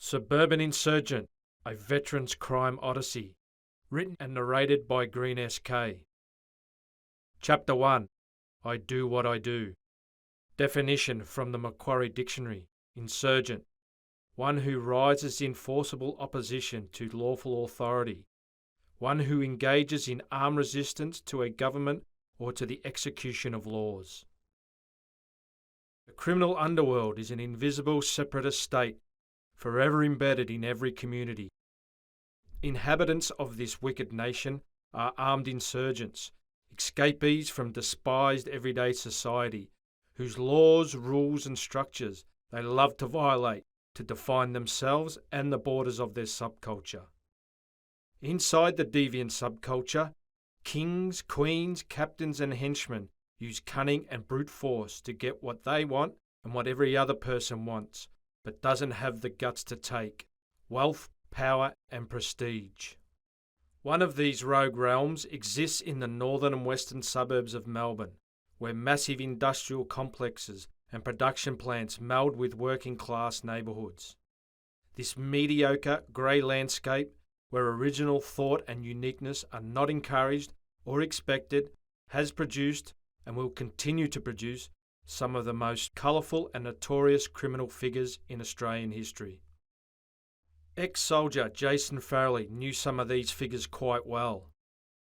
Suburban Insurgent, a veteran's crime odyssey, written and narrated by Green SK. Chapter 1. I do what I do. Definition from the Macquarie Dictionary. Insurgent, one who rises in forcible opposition to lawful authority, one who engages in armed resistance to a government or to the execution of laws. The criminal underworld is an invisible separatist state, forever embedded in every community. Inhabitants of this wicked nation are armed insurgents, escapees from despised everyday society, whose laws, rules and structures they love to violate to define themselves and the borders of their subculture. Inside the deviant subculture, kings, queens, captains and henchmen use cunning and brute force to get what they want and what every other person wants, but doesn't have the guts to take: wealth, power and prestige. One of these rogue realms exists in the northern and western suburbs of Melbourne, where massive industrial complexes and production plants meld with working class neighbourhoods. This mediocre grey landscape, where original thought and uniqueness are not encouraged or expected, has produced and will continue to produce some of the most colourful and notorious criminal figures in Australian history. Ex-soldier Jason Farrelly knew some of these figures quite well.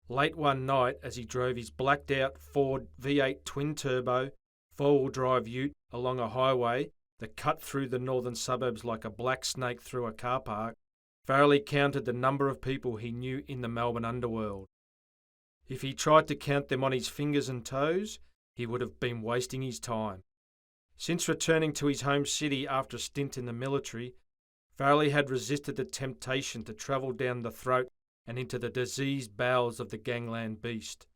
Late one night, as he drove his blacked-out Ford V8 twin-turbo, four-wheel drive ute along a highway that cut through the northern suburbs like a black snake through a car park, Farrelly counted the number of people he knew in the Melbourne underworld. If he tried to count them on his fingers and toes, he would have been wasting his time. Since returning to his home city after a stint in the military, Farrelly had resisted the temptation to travel down the throat and into the diseased bowels of the gangland beast.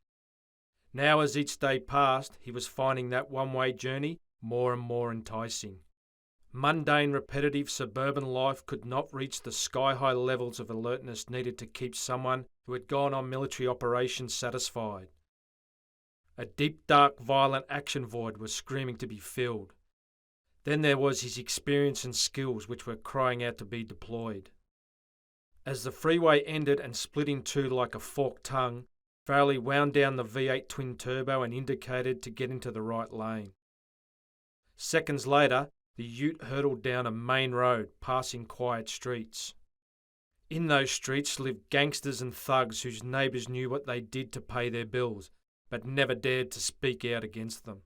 Now, as each day passed, he was finding that one-way journey more and more enticing. Mundane, repetitive suburban life could not reach the sky-high levels of alertness needed to keep someone who had gone on military operations satisfied. A deep, dark, violent action void was screaming to be filled. Then there was his experience and skills which were crying out to be deployed. As the freeway ended and split in two like a forked tongue, Farrelly wound down the V8 twin-turbo and indicated to get into the right lane. Seconds later, the ute hurtled down a main road, passing quiet streets. In those streets lived gangsters and thugs whose neighbours knew what they did to pay their bills, but never dared to speak out against them.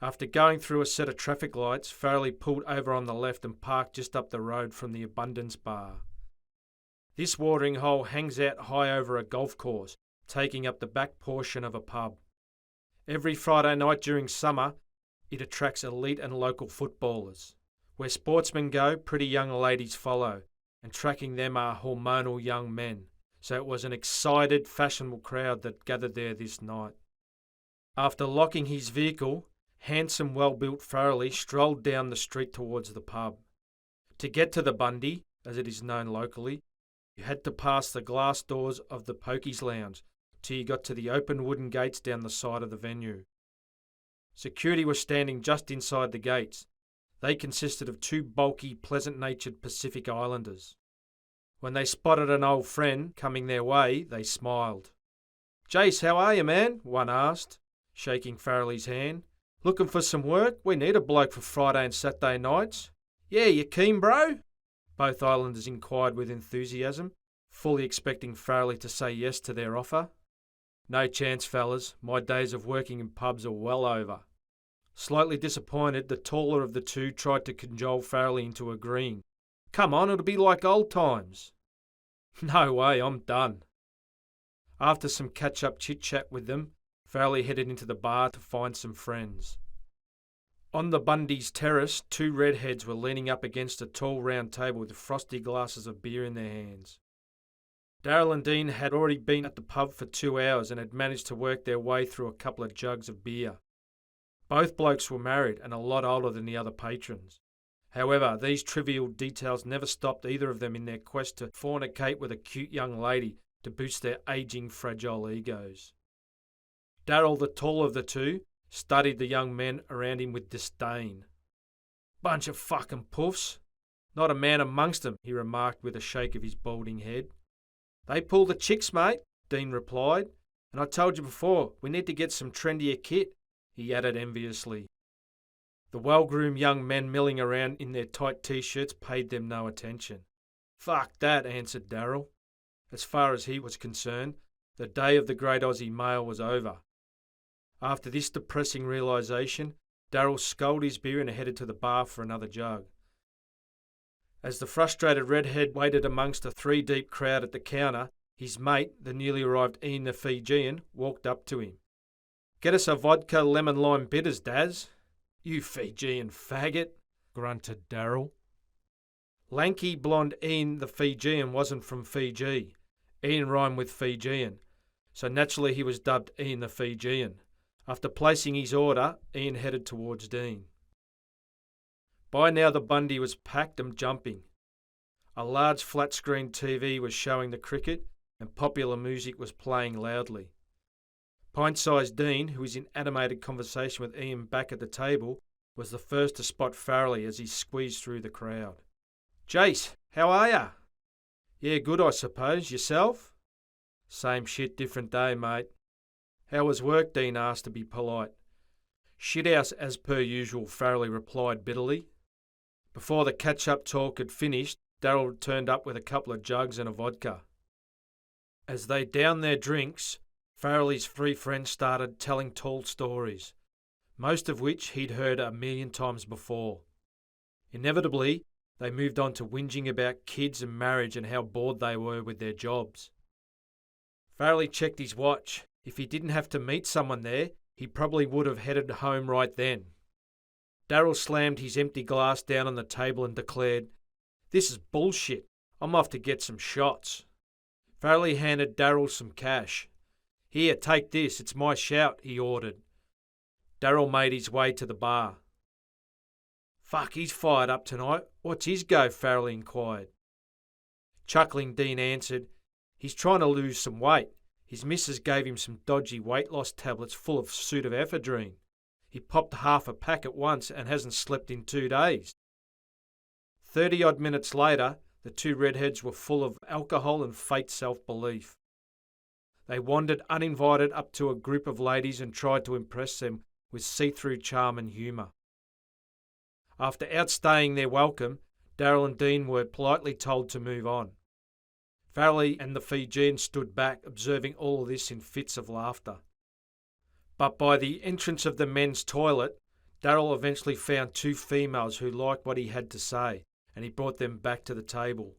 After going through a set of traffic lights, Farrelly pulled over on the left and parked just up the road from the Abundance Bar. This watering hole hangs out high over a golf course, taking up the back portion of a pub. Every Friday night during summer, it attracts elite and local footballers. Where sportsmen go, pretty young ladies follow, and tracking them are hormonal young men. So it was an excited, fashionable crowd that gathered there this night. After locking his vehicle, handsome, well-built Farrelly strolled down the street towards the pub. To get to the Bundy, as it is known locally, you had to pass the glass doors of the Pokies Lounge till you got to the open wooden gates down the side of the venue. Security was standing just inside the gates. They consisted of two bulky, pleasant-natured Pacific Islanders. When they spotted an old friend coming their way, they smiled. "Jace, how are you, man?" one asked, shaking Farrelly's hand. "Looking for some work? We need a bloke for Friday and Saturday nights." "Yeah, you keen, bro?" Both Islanders inquired with enthusiasm, fully expecting Farrelly to say yes to their offer. "No chance, fellas. My days of working in pubs are well over." Slightly disappointed, the taller of the two tried to cajole Farrelly into agreeing. "Come on, it'll be like old times." "No way, I'm done." After some catch-up chit-chat with them, Farrelly headed into the bar to find some friends. On the Bundy's terrace, two redheads were leaning up against a tall round table with frosty glasses of beer in their hands. Darryl and Dean had already been at the pub for 2 hours and had managed to work their way through a couple of jugs of beer. Both blokes were married and a lot older than the other patrons. However, these trivial details never stopped either of them in their quest to fornicate with a cute young lady to boost their ageing, fragile egos. Darryl, the taller of the two, studied the young men around him with disdain. "Bunch of fucking puffs. Not a man amongst them, he remarked with a shake of his balding head. They pull the chicks, mate, Dean replied. And I told you before, we need to get some trendier kit, he added enviously. The well-groomed young men milling around in their tight T-shirts paid them no attention. Fuck that, answered Darryl. As far as he was concerned, the day of the great Aussie mail was over. After this depressing realisation, Darryl sculled his beer and headed to the bar for another jug. As the frustrated redhead waited amongst a three-deep crowd at the counter, his mate, the newly arrived Ian the Fijian, walked up to him. Get us a vodka lemon-lime bitters, Daz. You Fijian faggot, grunted Darryl. Lanky blonde Ian the Fijian wasn't from Fiji. Ian rhymed with Fijian, so naturally he was dubbed Ian the Fijian. After placing his order, Ian headed towards Dean. By now the Bundy was packed and jumping. A large flat-screen TV was showing the cricket and popular music was playing loudly. Pint-sized Dean, who was in animated conversation with Ian back at the table, was the first to spot Farrelly as he squeezed through the crowd. Jace, how are ya? Yeah, good I suppose. Yourself? Same shit, different day, mate. How was work? Dean asked to be polite. Shithouse as per usual, Farrelly replied bitterly. Before the catch-up talk had finished, Darryl turned up with a couple of jugs and a vodka. As they downed their drinks, Farrelly's three friends started telling tall stories, most of which he'd heard a million times before. Inevitably, they moved on to whinging about kids and marriage and how bored they were with their jobs. Farrelly checked his watch. If he didn't have to meet someone there, he probably would have headed home right then. Darryl slammed his empty glass down on the table and declared, This is bullshit. I'm off to get some shots. Farrelly handed Darryl some cash. Here, take this. It's my shout, he ordered. Darryl made his way to the bar. Fuck, he's fired up tonight. What's his go? Farrelly inquired. Chuckling, Dean answered, He's trying to lose some weight. His missus gave him some dodgy weight loss tablets full of pseudoephedrine. He popped half a pack at once and hasn't slept in 2 days. 30-odd minutes later, the two redheads were full of alcohol and fake self-belief. They wandered uninvited up to a group of ladies and tried to impress them with see-through charm and humour. After outstaying their welcome, Darryl and Dean were politely told to move on. Farrelly and the Fijian stood back, observing all of this in fits of laughter. But by the entrance of the men's toilet, Darryl eventually found two females who liked what he had to say, and he brought them back to the table.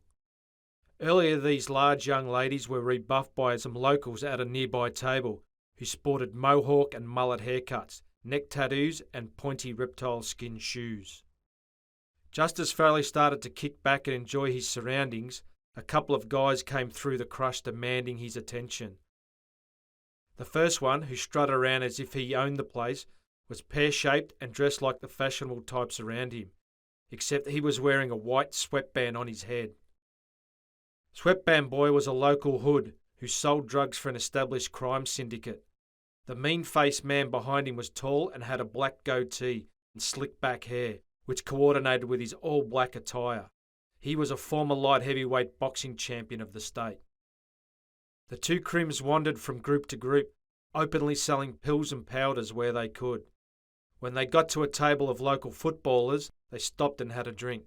Earlier, these large young ladies were rebuffed by some locals at a nearby table, who sported mohawk and mullet haircuts, neck tattoos and pointy reptile skin shoes. Just as Farrelly started to kick back and enjoy his surroundings, a couple of guys came through the crush demanding his attention. The first one, who strutted around as if he owned the place, was pear-shaped and dressed like the fashionable types around him, except he was wearing a white sweatband on his head. Sweatband Boy was a local hood who sold drugs for an established crime syndicate. The mean-faced man behind him was tall and had a black goatee and slick-back hair, which coordinated with his all-black attire. He was a former light heavyweight boxing champion of the state. The two crims wandered from group to group, openly selling pills and powders where they could. When they got to a table of local footballers, they stopped and had a drink.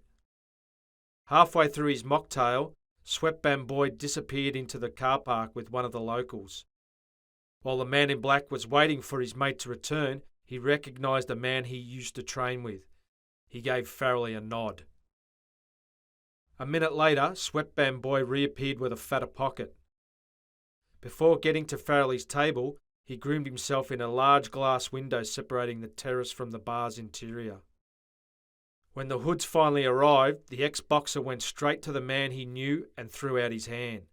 Halfway through his mocktail, Sweatband Boy disappeared into the car park with one of the locals. While the man in black was waiting for his mate to return, he recognised a man he used to train with. He gave Farrelly a nod. A minute later, Sweatband Boy reappeared with a fatter pocket. Before getting to Farrelly's table, he groomed himself in a large glass window separating the terrace from the bar's interior. When the hoods finally arrived, the ex-boxer went straight to the man he knew and threw out his hand.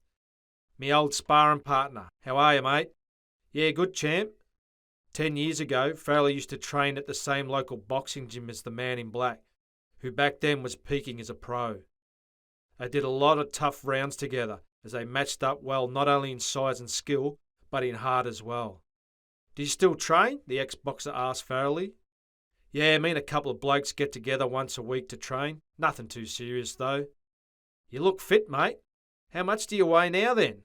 "Me old sparring partner. How are you, mate?" "Yeah, good, champ." 10 years ago, Farrelly used to train at the same local boxing gym as the man in black, who back then was peaking as a pro. They did a lot of tough rounds together, as they matched up well not only in size and skill, but in heart as well. "Do you still train?" the ex-boxer asked Farrelly. Yeah, me and a couple of blokes get together once a week to train. Nothing too serious, though. You look fit, mate. How much do you weigh now, then?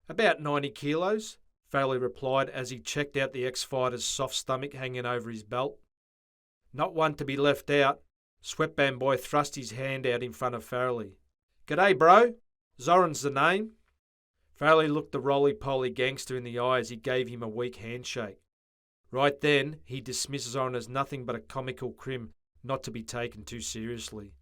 About 90 kilos, Farrelly replied as he checked out the ex-fighter's soft stomach hanging over his belt. Not one to be left out, Sweatband Boy thrust his hand out in front of Farrelly. G'day, bro. Zoran's the name. Farrelly looked the roly-poly gangster in the eye as he gave him a weak handshake. Right then, he dismissed Zoran as nothing but a comical crim not to be taken too seriously.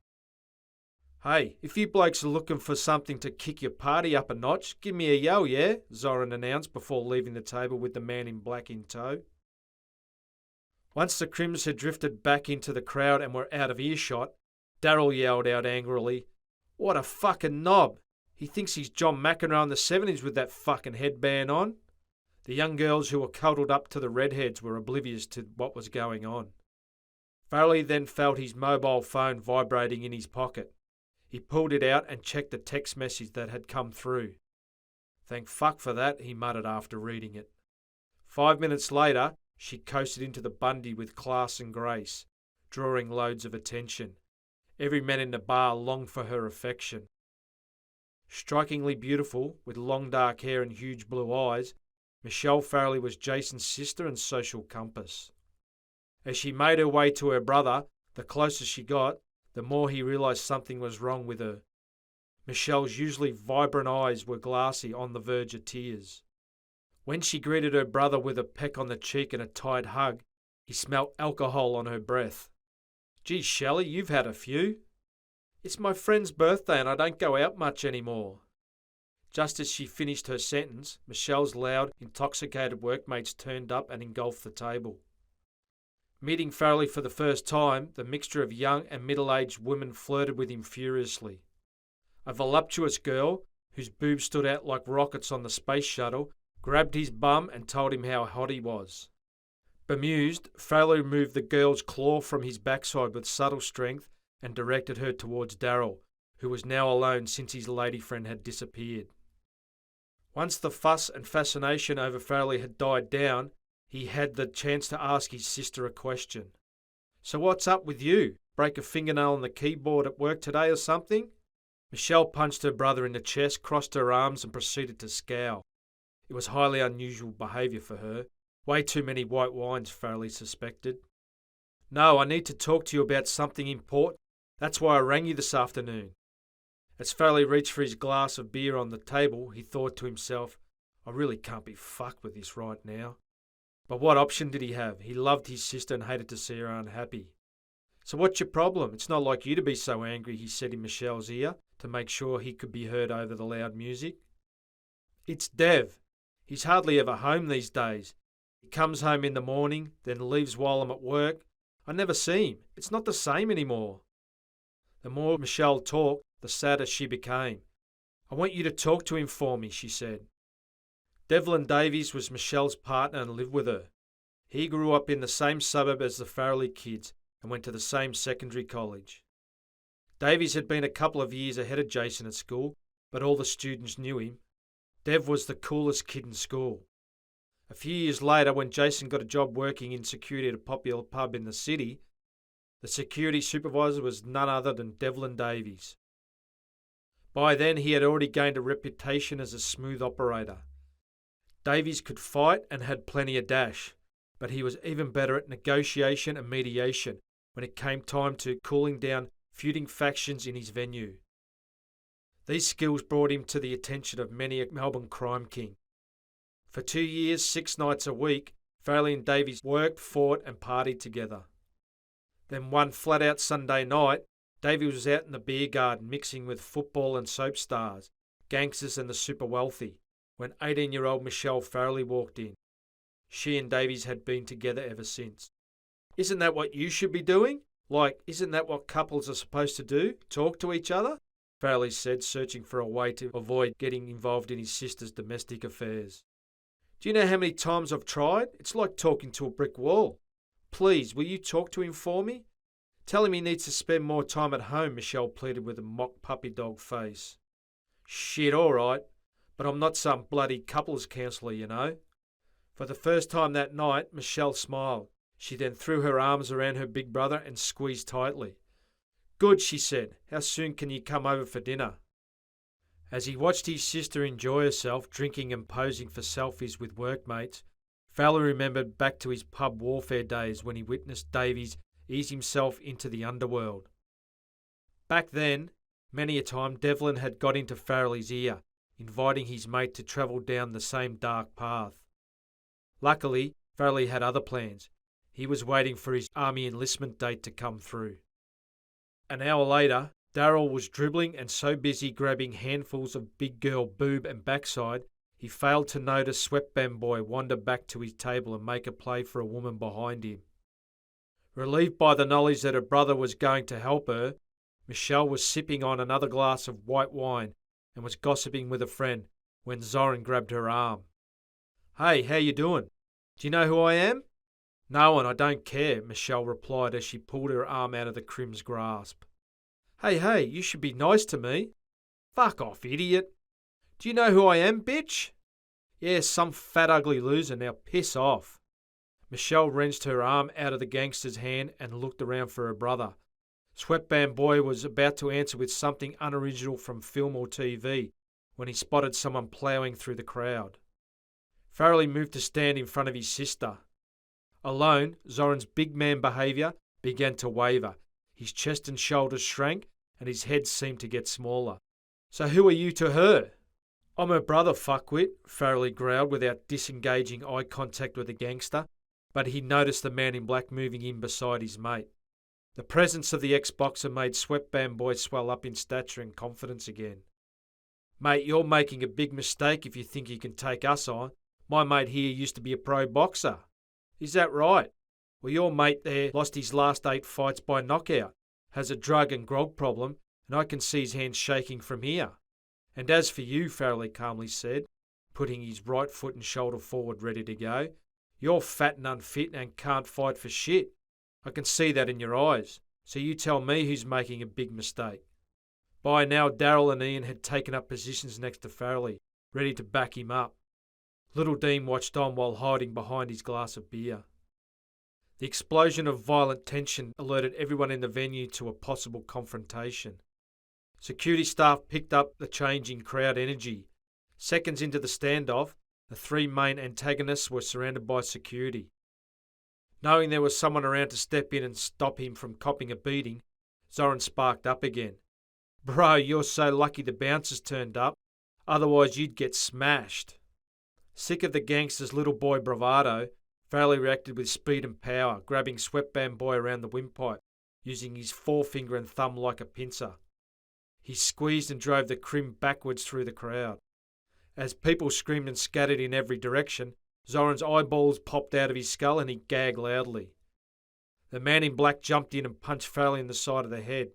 Hey, if you blokes are looking for something to kick your party up a notch, give me a yell, yeah? Zoran announced before leaving the table with the man in black in tow. Once the Crims had drifted back into the crowd and were out of earshot, Darryl yelled out angrily, What a fucking knob! He thinks he's John McEnroe in the 70s with that fucking headband on. The young girls who were cuddled up to the redheads were oblivious to what was going on. Farrelly then felt his mobile phone vibrating in his pocket. He pulled it out and checked the text message that had come through. Thank fuck for that, he muttered after reading it. 5 minutes later, she coasted into the Bundy with class and grace, drawing loads of attention. Every man in the bar longed for her affection. Strikingly beautiful, with long dark hair and huge blue eyes, Michelle Farrelly was Jason's sister and social compass. As she made her way to her brother, the closer she got, the more he realised something was wrong with her. Michelle's usually vibrant eyes were glassy, on the verge of tears. When she greeted her brother with a peck on the cheek and a tight hug, he smelt alcohol on her breath. Gee, Shelley, you've had a few. It's my friend's birthday and I don't go out much anymore. Just as she finished her sentence, Michelle's loud, intoxicated workmates turned up and engulfed the table. Meeting Farrelly for the first time, the mixture of young and middle-aged women flirted with him furiously. A voluptuous girl, whose boobs stood out like rockets on the space shuttle, grabbed his bum and told him how hot he was. Bemused, Farrelly removed the girl's claw from his backside with subtle strength and directed her towards Darryl, who was now alone since his lady friend had disappeared. Once the fuss and fascination over Farrelly had died down, he had the chance to ask his sister a question. So what's up with you? Break a fingernail on the keyboard at work today or something? Michelle punched her brother in the chest, crossed her arms and proceeded to scowl. It was highly unusual behaviour for her. Way too many white wines, Farrelly suspected. No, I need to talk to you about something important. That's why I rang you this afternoon. As Farrelly reached for his glass of beer on the table, he thought to himself, I really can't be fucked with this right now. But what option did he have? He loved his sister and hated to see her unhappy. So what's your problem? It's not like you to be so angry, he said in Michelle's ear, to make sure he could be heard over the loud music. It's Dev. He's hardly ever home these days. He comes home in the morning, then leaves while I'm at work. I never see him. It's not the same anymore. The more Michelle talked, the sadder she became. I want you to talk to him for me, she said. Devlin Davies was Michelle's partner and lived with her. He grew up in the same suburb as the Farrelly kids and went to the same secondary college. Davies had been a couple of years ahead of Jason at school, but all the students knew him. Dev was the coolest kid in school. A few years later, when Jason got a job working in security at a popular pub in the city, the security supervisor was none other than Devlin Davies. By then, he had already gained a reputation as a smooth operator. Davies could fight and had plenty of dash, but he was even better at negotiation and mediation when it came time to cooling down feuding factions in his venue. These skills brought him to the attention of many a Melbourne crime king. For 2 years, 6 nights a week, Farrelly and Davies worked, fought and partied together. Then one flat-out Sunday night, Davies was out in the beer garden mixing with football and soap stars, gangsters and the super wealthy, when 18-year-old Michelle Farrelly walked in. She and Davies had been together ever since. Isn't that what you should be doing? Isn't that what couples are supposed to do? Talk to each other? Farrelly said, searching for a way to avoid getting involved in his sister's domestic affairs. Do you know how many times I've tried? It's like talking to a brick wall. Please, will you talk to him for me? Tell him he needs to spend more time at home, Michelle pleaded with a mock puppy dog face. Shit, all right. But I'm not some bloody couples counsellor, you know. For the first time that night, Michelle smiled. She then threw her arms around her big brother and squeezed tightly. "Good," she said. "How soon can you come over for dinner?" As he watched his sister enjoy herself, drinking and posing for selfies with workmates, Farrelly remembered back to his pub warfare days when he witnessed Davies ease himself into the underworld. Back then, many a time Devlin had got into Farrelly's ear, inviting his mate to travel down the same dark path. Luckily, Farrelly had other plans. He was waiting for his army enlistment date to come through. An hour later, Darryl was dribbling and so busy grabbing handfuls of big girl boob and backside, he failed to notice Sweatband Boy wander back to his table and make a play for a woman behind him. Relieved by the knowledge that her brother was going to help her, Michelle was sipping on another glass of white wine and was gossiping with a friend when Zoran grabbed her arm. "Hey, how you doing? Do you know who I am?" "No, and I don't care," Michelle replied as she pulled her arm out of the crim's grasp. Hey, you should be nice to me." "Fuck off, idiot." "Do you know who I am, bitch?" "Yeah, some fat ugly loser, now piss off." Michelle wrenched her arm out of the gangster's hand and looked around for her brother. Sweatband Boy was about to answer with something unoriginal from film or TV when he spotted someone ploughing through the crowd. Farrelly moved to stand in front of his sister. Alone, Zoran's big man behaviour began to waver. His chest and shoulders shrank, and his head seemed to get smaller. "So who are you to her?" "I'm her brother, fuckwit," Farrelly growled without disengaging eye contact with the gangster, but he noticed the man in black moving in beside his mate. The presence of the ex-boxer made Sweatband Boy swell up in stature and confidence again. "Mate, you're making a big mistake if you think you can take us on. My mate here used to be a pro boxer." "Is that right? Well, your mate there lost his last 8 fights by knockout, has a drug and grog problem, and I can see his hands shaking from here. And as for you," Farrelly calmly said, putting his right foot and shoulder forward ready to go, "you're fat and unfit and can't fight for shit. I can see that in your eyes. So you tell me who's making a big mistake." By now, Darryl and Ian had taken up positions next to Farrelly, ready to back him up. Little Dean watched on while hiding behind his glass of beer. The explosion of violent tension alerted everyone in the venue to a possible confrontation. Security staff picked up the changing crowd energy. Seconds into the standoff, the 3 main antagonists were surrounded by security. Knowing there was someone around to step in and stop him from copping a beating, Zoran sparked up again. "Bro, you're so lucky the bouncers turned up, otherwise you'd get smashed." Sick of the gangster's little boy bravado, Farrelly reacted with speed and power, grabbing Sweatband Boy around the windpipe, using his forefinger and thumb like a pincer. He squeezed and drove the crim backwards through the crowd. As people screamed and scattered in every direction, Zoran's eyeballs popped out of his skull and he gagged loudly. The man in black jumped in and punched Farrelly in the side of the head.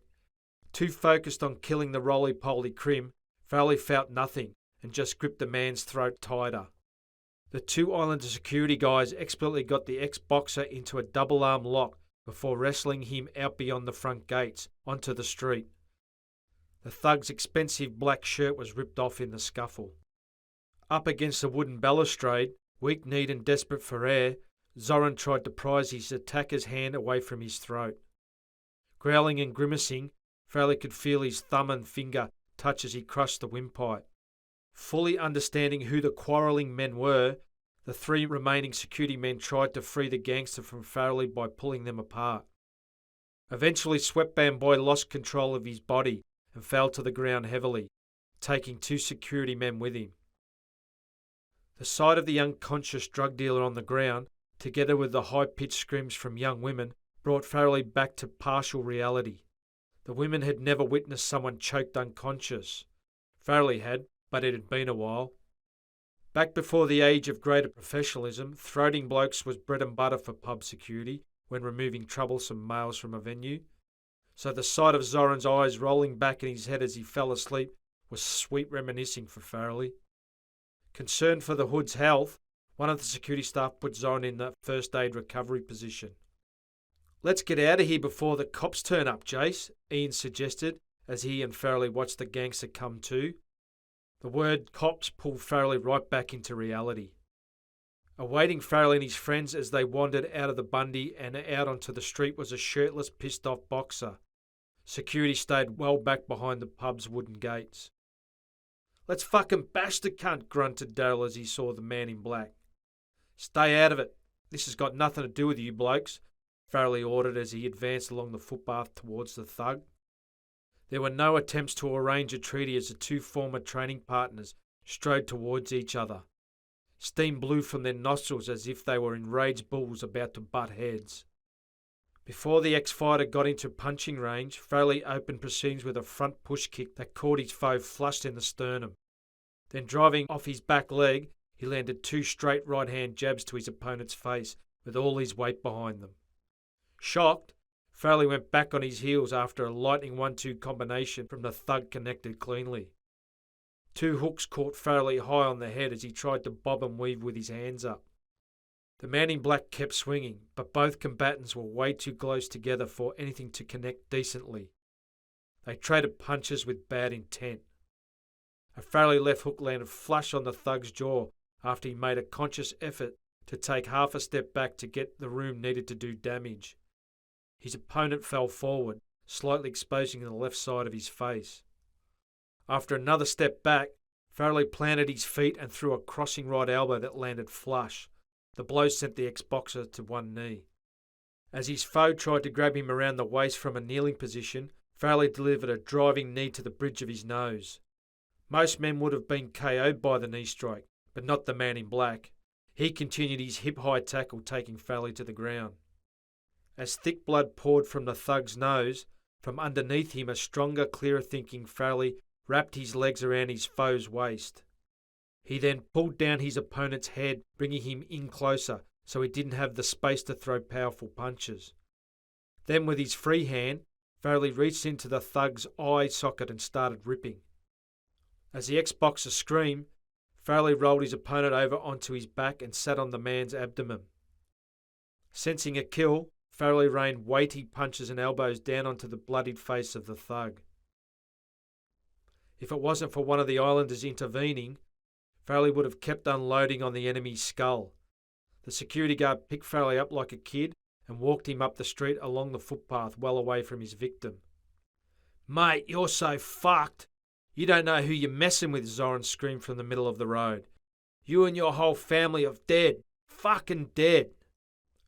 Too focused on killing the roly-poly crim, Farrelly felt nothing and just gripped the man's throat tighter. The 2 Islander security guys expertly got the ex-boxer into a double-arm lock before wrestling him out beyond the front gates, onto the street. The thug's expensive black shirt was ripped off in the scuffle. Up against a wooden balustrade, weak-kneed and desperate for air, Zoran tried to prise his attacker's hand away from his throat. Growling and grimacing, Farrelly could feel his thumb and finger touch as he crushed the windpipe. Fully understanding who the quarrelling men were, the 3 remaining security men tried to free the gangster from Farrelly by pulling them apart. Eventually, Sweatband Boy lost control of his body and fell to the ground heavily, taking 2 security men with him. The sight of the unconscious drug dealer on the ground, together with the high-pitched screams from young women, brought Farrelly back to partial reality. The women had never witnessed someone choked unconscious. Farrelly had, but it had been a while. Back before the age of greater professionalism, throating blokes was bread and butter for pub security when removing troublesome males from a venue. So the sight of Zoran's eyes rolling back in his head as he fell asleep was sweet reminiscing for Farrelly. Concerned for the hood's health, one of the security staff put Zoran in the first aid recovery position. "Let's get out of here before the cops turn up, Jace," Ian suggested as he and Farrelly watched the gangster come to. The word cops pulled Farrelly right back into reality. Awaiting Farrelly and his friends as they wandered out of the Bundy and out onto the street was a shirtless, pissed-off boxer. Security stayed well back behind the pub's wooden gates. "Let's fucking bash the cunt," grunted Darryl as he saw the man in black. "Stay out of it. This has got nothing to do with you blokes," Farrelly ordered as he advanced along the footpath towards the thug. There were no attempts to arrange a treaty as the two former training partners strode towards each other. Steam blew from their nostrils as if they were enraged bulls about to butt heads. Before the ex-fighter got into punching range, Farrelly opened proceedings with a front push kick that caught his foe flushed in the sternum. Then driving off his back leg, he landed two straight right-hand jabs to his opponent's face with all his weight behind them. Shocked, Farrelly went back on his heels after a lightning 1-2 combination from the thug connected cleanly. Two hooks caught Farrelly high on the head as he tried to bob and weave with his hands up. The man in black kept swinging, but both combatants were way too close together for anything to connect decently. They traded punches with bad intent. A Farrelly left hook landed flush on the thug's jaw after he made a conscious effort to take half a step back to get the room needed to do damage. His opponent fell forward, slightly exposing the left side of his face. After another step back, Farrelly planted his feet and threw a crossing right elbow that landed flush. The blow sent the ex-boxer to one knee. As his foe tried to grab him around the waist from a kneeling position, Farrelly delivered a driving knee to the bridge of his nose. Most men would have been KO'd by the knee strike, but not the man in black. He continued his hip-high tackle, taking Farrelly to the ground. As thick blood poured from the thug's nose, from underneath him a stronger, clearer-thinking Farrelly wrapped his legs around his foe's waist. He then pulled down his opponent's head, bringing him in closer so he didn't have the space to throw powerful punches. Then with his free hand, Farrelly reached into the thug's eye socket and started ripping. As the ex-boxer screamed, Farrelly rolled his opponent over onto his back and sat on the man's abdomen. Sensing a kill, Farrelly rained weighty punches and elbows down onto the bloodied face of the thug. If it wasn't for one of the islanders intervening, Farrelly would have kept unloading on the enemy's skull. The security guard picked Farrelly up like a kid and walked him up the street along the footpath well away from his victim. "Mate, you're so fucked. You don't know who you're messing with," Zoran screamed from the middle of the road. "You and your whole family are dead. Fucking dead."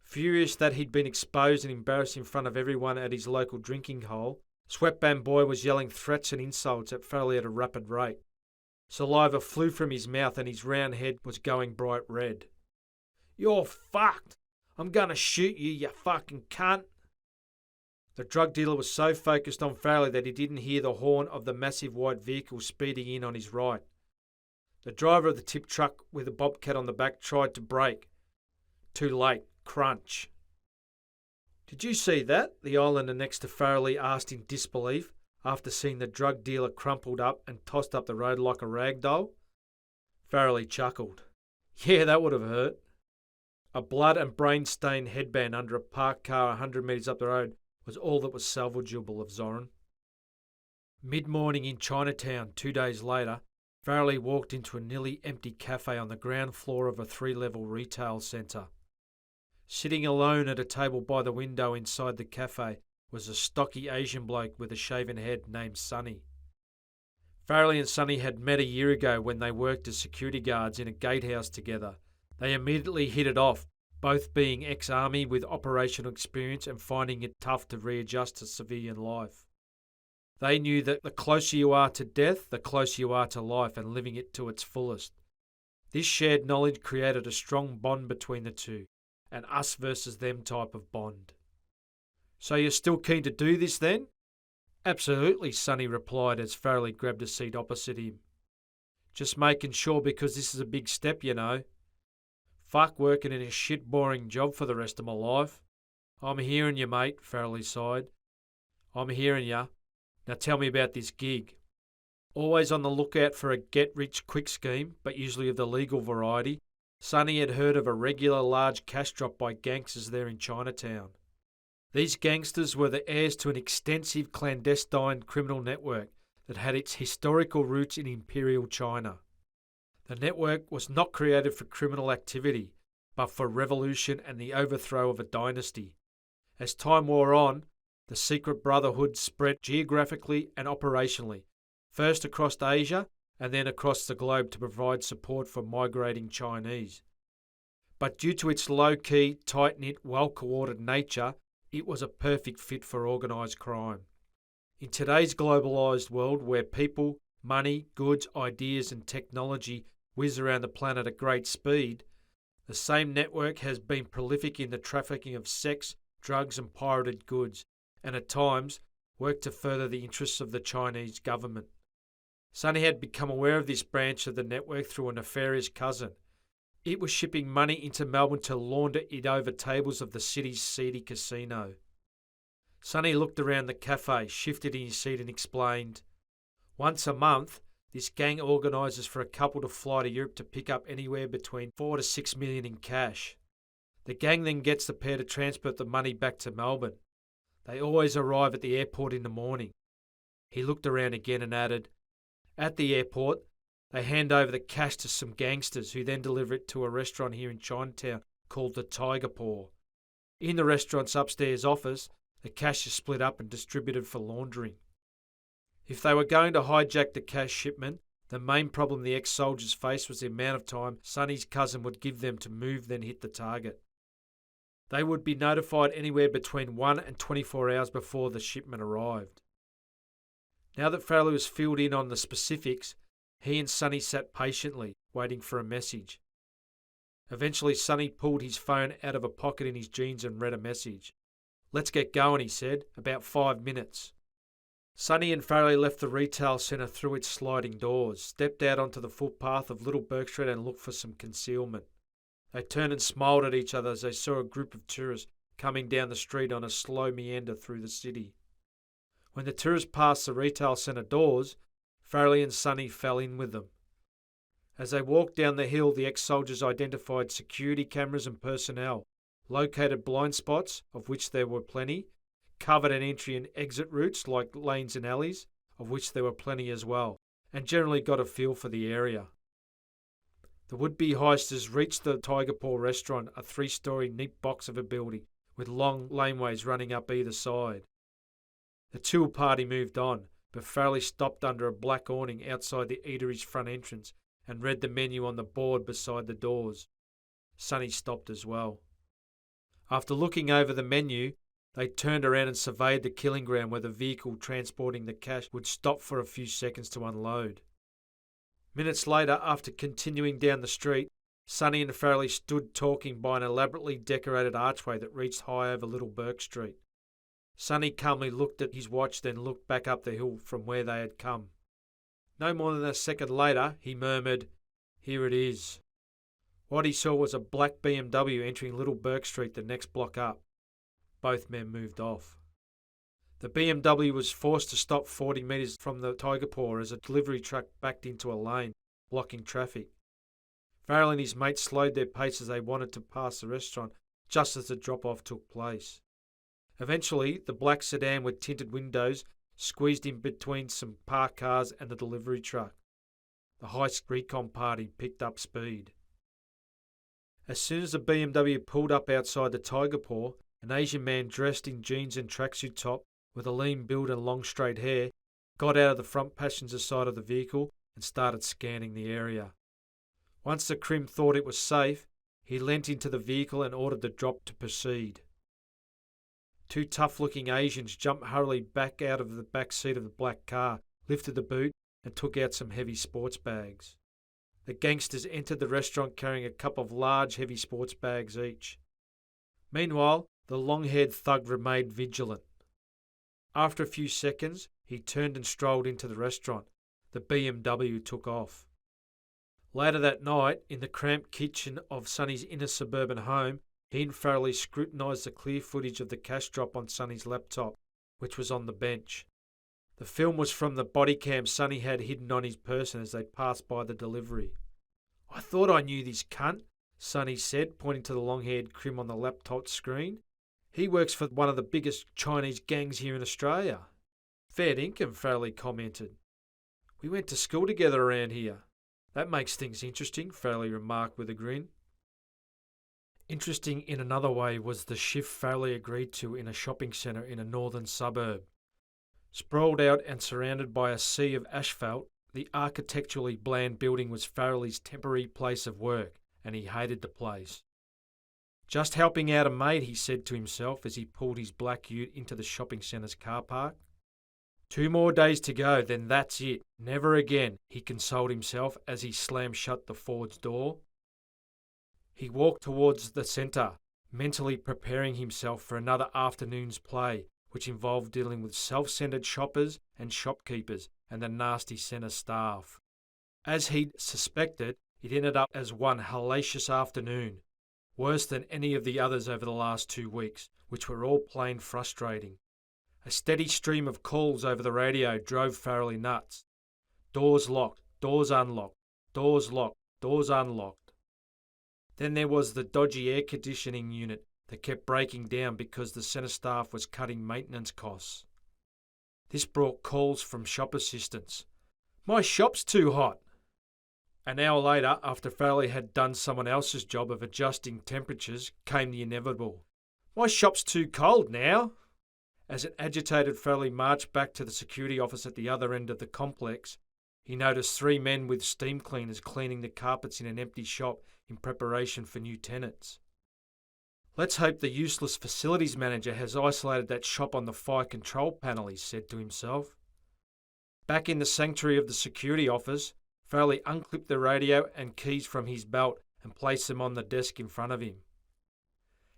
Furious that he'd been exposed and embarrassed in front of everyone at his local drinking hole, Sweatband Boy was yelling threats and insults at Farrelly at a rapid rate. Saliva flew from his mouth and his round head was going bright red. "You're fucked. I'm gonna shoot you, you fucking cunt." The drug dealer was so focused on Farrelly that he didn't hear the horn of the massive white vehicle speeding in on his right. The driver of the tip truck with a bobcat on the back tried to brake. Too late. Crunch. "Did you see that?" the islander next to Farrelly asked in disbelief after seeing the drug dealer crumpled up and tossed up the road like a rag doll. Farrelly chuckled. "Yeah, that would have hurt." A blood and brain-stained headband under a parked car 100 metres up the road was all that was salvageable of Zoran. Mid-morning in Chinatown 2 days later, Farrelly walked into a nearly empty cafe on the ground floor of a 3-level retail centre. Sitting alone at a table by the window inside the cafe was a stocky Asian bloke with a shaven head named Sonny. Farrelly and Sonny had met a year ago when they worked as security guards in a gatehouse together. They immediately hit it off, both being ex-army with operational experience and finding it tough to readjust to civilian life. They knew that the closer you are to death, the closer you are to life and living it to its fullest. This shared knowledge created a strong bond between the two, an us versus them type of bond. "So you're still keen to do this then?" "Absolutely," Sonny replied as Farrelly grabbed a seat opposite him. "Just making sure because this is a big step, you know. Fuck working in a shit boring job for the rest of my life." "I'm hearing you, mate," Farrelly sighed. "I'm hearing you. Now tell me about this gig." Always on the lookout for a get-rich-quick scheme, but usually of the legal variety, Sonny had heard of a regular large cash drop by gangsters there in Chinatown. These gangsters were the heirs to an extensive clandestine criminal network that had its historical roots in Imperial China. The network was not created for criminal activity, but for revolution and the overthrow of a dynasty. As time wore on, the secret brotherhood spread geographically and operationally, first across Asia and then across the globe to provide support for migrating Chinese. But due to its low-key, tight-knit, well-coordinated nature, it was a perfect fit for organised crime. In today's globalised world where people, money, goods, ideas and technology whiz around the planet at great speed, the same network has been prolific in the trafficking of sex, drugs and pirated goods, and at times worked to further the interests of the Chinese government. Sonny had become aware of this branch of the network through a nefarious cousin. It was shipping money into Melbourne to launder it over tables of the city's seedy casino. Sonny looked around the cafe, shifted in his seat and explained, "Once a month, this gang organises for a couple to fly to Europe to pick up anywhere between 4 to 6 million in cash. The gang then gets the pair to transport the money back to Melbourne. They always arrive at the airport in the morning." He looked around again and added, "At the airport, they hand over the cash to some gangsters who then deliver it to a restaurant here in Chinatown called the Tiger Paw. In the restaurant's upstairs office, the cash is split up and distributed for laundering." If they were going to hijack the cash shipment, the main problem the ex-soldiers faced was the amount of time Sonny's cousin would give them to move then hit the target. They would be notified anywhere between 1 and 24 hours before the shipment arrived. Now that Farrelly was filled in on the specifics, he and Sonny sat patiently, waiting for a message. Eventually, Sonny pulled his phone out of a pocket in his jeans and read a message. "Let's get going," he said. "About 5 minutes." Sonny and Farrelly left the retail centre through its sliding doors, stepped out onto the footpath of Little Bourke Street and looked for some concealment. They turned and smiled at each other as they saw a group of tourists coming down the street on a slow meander through the city. When the tourists passed the retail centre doors, Farrelly and Sonny fell in with them. As they walked down the hill, the ex-soldiers identified security cameras and personnel, located blind spots, of which there were plenty, covered an entry and exit routes like lanes and alleys, of which there were plenty as well, and generally got a feel for the area. The would-be heisters reached the Tiger Paw restaurant, a 3-storey neat box of a building, with long laneways running up either side. The tour party moved on, but Farrelly stopped under a black awning outside the eatery's front entrance and read the menu on the board beside the doors. Sonny stopped as well. After looking over the menu, they turned around and surveyed the killing ground where the vehicle transporting the cash would stop for a few seconds to unload. Minutes later, after continuing down the street, Sonny and Farrelly stood talking by an elaborately decorated archway that reached high over Little Bourke Street. Sonny calmly looked at his watch, then looked back up the hill from where they had come. No more than a second later, he murmured, "Here it is." What he saw was a black BMW entering Little Bourke Street the next block up. Both men moved off. The BMW was forced to stop 40 metres from the Tiger Paw as a delivery truck backed into a lane, blocking traffic. Farrelly and his mate slowed their pace as they wanted to pass the restaurant just as the drop-off took place. Eventually, the black sedan with tinted windows squeezed in between some parked cars and the delivery truck. The heist recon party picked up speed. As soon as the BMW pulled up outside the Tiger Paw, an Asian man dressed in jeans and tracksuit top, with a lean build and long straight hair, got out of the front passenger side of the vehicle and started scanning the area. Once the crim thought it was safe, he leant into the vehicle and ordered the drop to proceed. 2 tough-looking Asians jumped hurriedly back out of the back seat of the black car, lifted the boot and took out some heavy sports bags. The gangsters entered the restaurant carrying a couple of large heavy sports bags each. Meanwhile, the long-haired thug remained vigilant. After a few seconds, he turned and strolled into the restaurant. The BMW took off. Later that night, in the cramped kitchen of Sonny's inner suburban home, he and Farrelly scrutinised the clear footage of the cash drop on Sonny's laptop, which was on the bench. The film was from the body cam Sonny had hidden on his person as they passed by the delivery. "I thought I knew this cunt," Sonny said, pointing to the long-haired crim on the laptop screen. "He works for one of the biggest Chinese gangs here in Australia." "Fair dinkum," Farrelly commented. "We went to school together around here." "That makes things interesting," Farrelly remarked with a grin. Interesting in another way was the shift Farrelly agreed to in a shopping centre in a northern suburb. Sprawled out and surrounded by a sea of asphalt, the architecturally bland building was Farrelly's temporary place of work, and he hated the place. Just helping out a mate, he said to himself as he pulled his black ute into the shopping centre's car park. 2 more days to go, then that's it. Never again, he consoled himself as he slammed shut the Ford's door. He walked towards the centre, mentally preparing himself for another afternoon's play, which involved dealing with self-centred shoppers and shopkeepers and the nasty centre staff. As he'd suspected, it ended up as one hellacious afternoon, worse than any of the others over the last 2 weeks, which were all plain frustrating. A steady stream of calls over the radio drove Farrelly nuts. Doors locked, doors unlocked, doors locked, doors unlocked. Then there was the dodgy air conditioning unit that kept breaking down because the centre staff was cutting maintenance costs. This brought calls from shop assistants. "My shop's too hot." An hour later, after Farrelly had done someone else's job of adjusting temperatures, came the inevitable. "My shop's too cold now." As an agitated Farrelly marched back to the security office at the other end of the complex, he noticed 3 men with steam cleaners cleaning the carpets in an empty shop in preparation for new tenants. "Let's hope the useless facilities manager has isolated that shop on the fire control panel," he said to himself. Back in the sanctuary of the security office, Farrelly unclipped the radio and keys from his belt and placed them on the desk in front of him.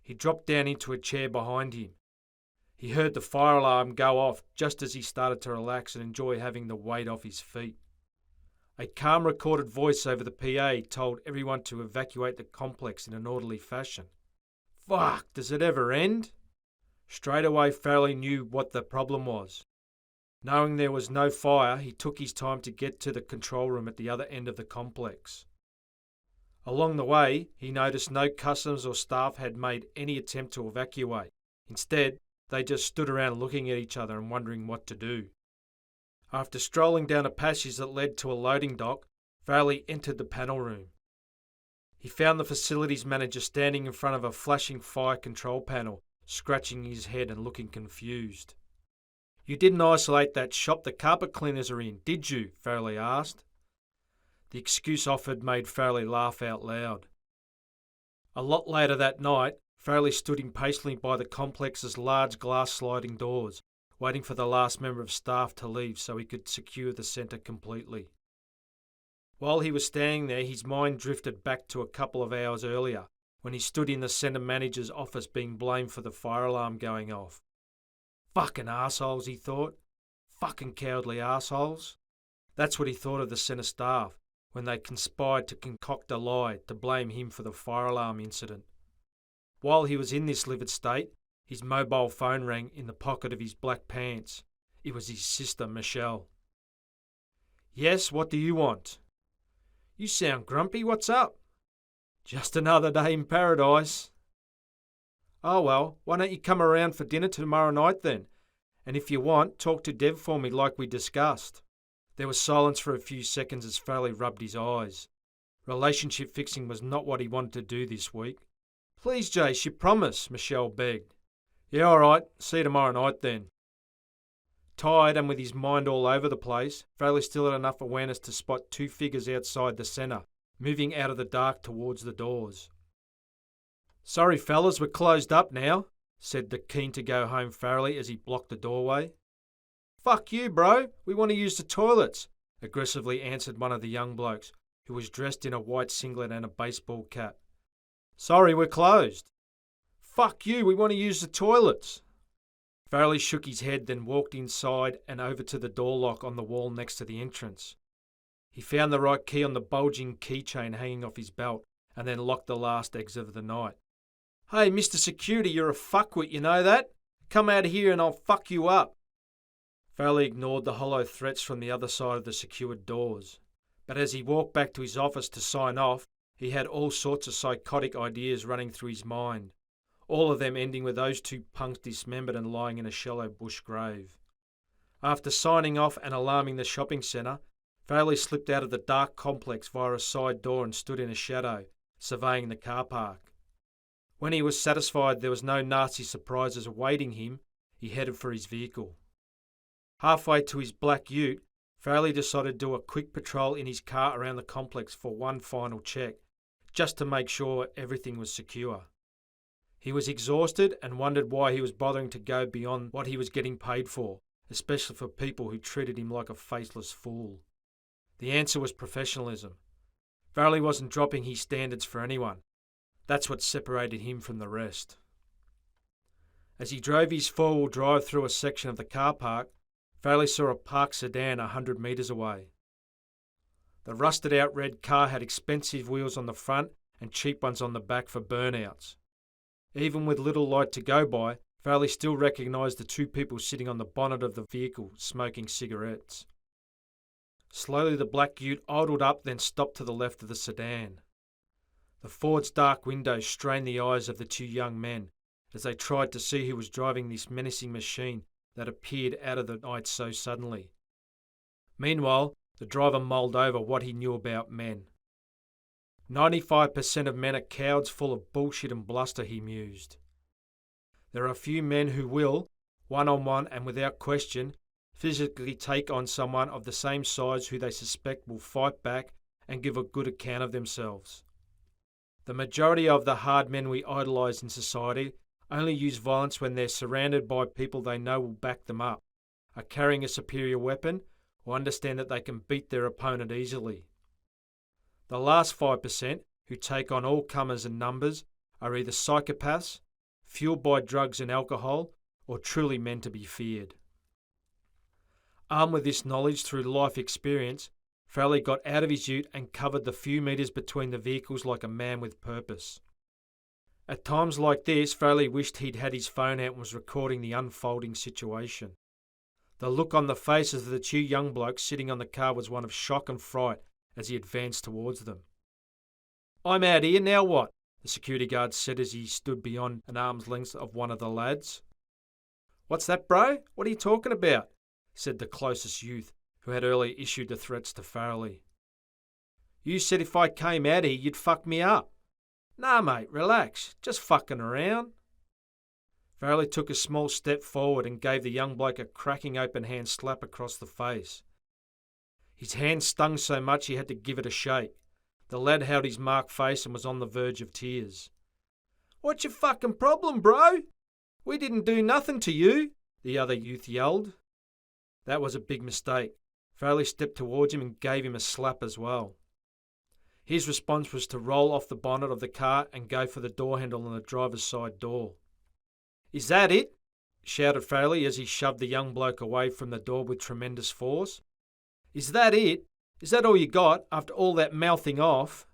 He dropped down into a chair behind him. He heard the fire alarm go off just as he started to relax and enjoy having the weight off his feet. A calm recorded voice over the PA told everyone to evacuate the complex in an orderly fashion. Fuck, does it ever end? Straight away Farrelly knew what the problem was. Knowing there was no fire, he took his time to get to the control room at the other end of the complex. Along the way, he noticed no customers or staff had made any attempt to evacuate. Instead, they just stood around looking at each other and wondering what to do. After strolling down a passage that led to a loading dock, Farrelly entered the panel room. He found the facilities manager standing in front of a flashing fire control panel, scratching his head and looking confused. "You didn't isolate that shop the carpet cleaners are in, did you?" Farrelly asked. The excuse offered made Farrelly laugh out loud. A lot later that night, Farrelly stood impatiently by the complex's large glass sliding doors, waiting for the last member of staff to leave so he could secure the centre completely. While he was standing there, his mind drifted back to a couple of hours earlier, when he stood in the centre manager's office being blamed for the fire alarm going off. Fucking arseholes, he thought. Fucking cowardly arseholes. That's what he thought of the centre staff when they conspired to concoct a lie to blame him for the fire alarm incident. While he was in this livid state, his mobile phone rang in the pocket of his black pants. It was his sister, Michelle. "Yes, what do you want?" "You sound grumpy, what's up?" "Just another day in paradise." "Oh well, why don't you come around for dinner tomorrow night then? And if you want, talk to Dev for me like we discussed." There was silence for a few seconds as Farrelly rubbed his eyes. Relationship fixing was not what he wanted to do this week. "Please, Jace, you promise," Michelle begged. "Yeah, all right. See you tomorrow night then." Tired and with his mind all over the place, Farrelly still had enough awareness to spot 2 figures outside the centre, moving out of the dark towards the doors. "Sorry, fellas, we're closed up now," said the keen-to-go-home Farrelly as he blocked the doorway. "Fuck you, bro. We want to use the toilets," aggressively answered one of the young blokes, who was dressed in a white singlet and a baseball cap. "Sorry, we're closed." "Fuck you, we want to use the toilets." Farrelly shook his head, then walked inside and over to the door lock on the wall next to the entrance. He found the right key on the bulging keychain hanging off his belt, and then locked the last exit of the night. "Hey, Mr. Security, you're a fuckwit, you know that? Come out here and I'll fuck you up." Farrelly ignored the hollow threats from the other side of the secured doors. But as he walked back to his office to sign off, he had all sorts of psychotic ideas running through his mind, all of them ending with those 2 punks dismembered and lying in a shallow bush grave. After signing off and alarming the shopping centre, Farrelly slipped out of the dark complex via a side door and stood in a shadow, surveying the car park. When he was satisfied there was no nasty surprises awaiting him, he headed for his vehicle. Halfway to his black ute, Farrelly decided to do a quick patrol in his car around the complex for one final check, just to make sure everything was secure. He was exhausted and wondered why he was bothering to go beyond what he was getting paid for, especially for people who treated him like a faceless fool. The answer was professionalism. Farrelly wasn't dropping his standards for anyone. That's what separated him from the rest. As he drove his four-wheel drive through a section of the car park, Farrelly saw a parked sedan 100 metres away. The rusted-out red car had expensive wheels on the front and cheap ones on the back for burnouts. Even with little light to go by, Farrelly still recognised the two people sitting on the bonnet of the vehicle smoking cigarettes. Slowly the black ute idled up, then stopped to the left of the sedan. The Ford's dark windows strained the eyes of the two young men as they tried to see who was driving this menacing machine that appeared out of the night so suddenly. Meanwhile, the driver mulled over what he knew about men. 95% of men are cowards full of bullshit and bluster, he mused. There are a few men who will, one-on-one and without question, physically take on someone of the same size who they suspect will fight back and give a good account of themselves. The majority of the hard men we idolise in society only use violence when they're surrounded by people they know will back them up, are carrying a superior weapon, or understand that they can beat their opponent easily. The last 5%, who take on all comers and numbers, are either psychopaths, fueled by drugs and alcohol, or truly men to be feared. Armed with this knowledge through life experience, Farrelly got out of his ute and covered the few metres between the vehicles like a man with purpose. At times like this, Farrelly wished he'd had his phone out and was recording the unfolding situation. The look on the faces of the two young blokes sitting on the car was one of shock and fright as he advanced towards them. "I'm out here, now what?" the security guard said as he stood beyond an arm's length of one of the lads. "What's that, bro? What are you talking about?" said the closest youth, who had earlier issued the threats to Farrelly. "You said if I came out here, you'd fuck me up." "Nah, mate, relax. Just fucking around." Farrelly took a small step forward and gave the young bloke a cracking open hand slap across the face. His hand stung so much he had to give it a shake. The lad held his marked face and was on the verge of tears. "What's your fucking problem, bro? We didn't do nothing to you," the other youth yelled. That was a big mistake. Farrelly stepped towards him and gave him a slap as well. His response was to roll off the bonnet of the car and go for the door handle on the driver's side door. "Is that it?" shouted Farrelly as he shoved the young bloke away from the door with tremendous force. "Is that it? Is that all you got, after all that mouthing off?"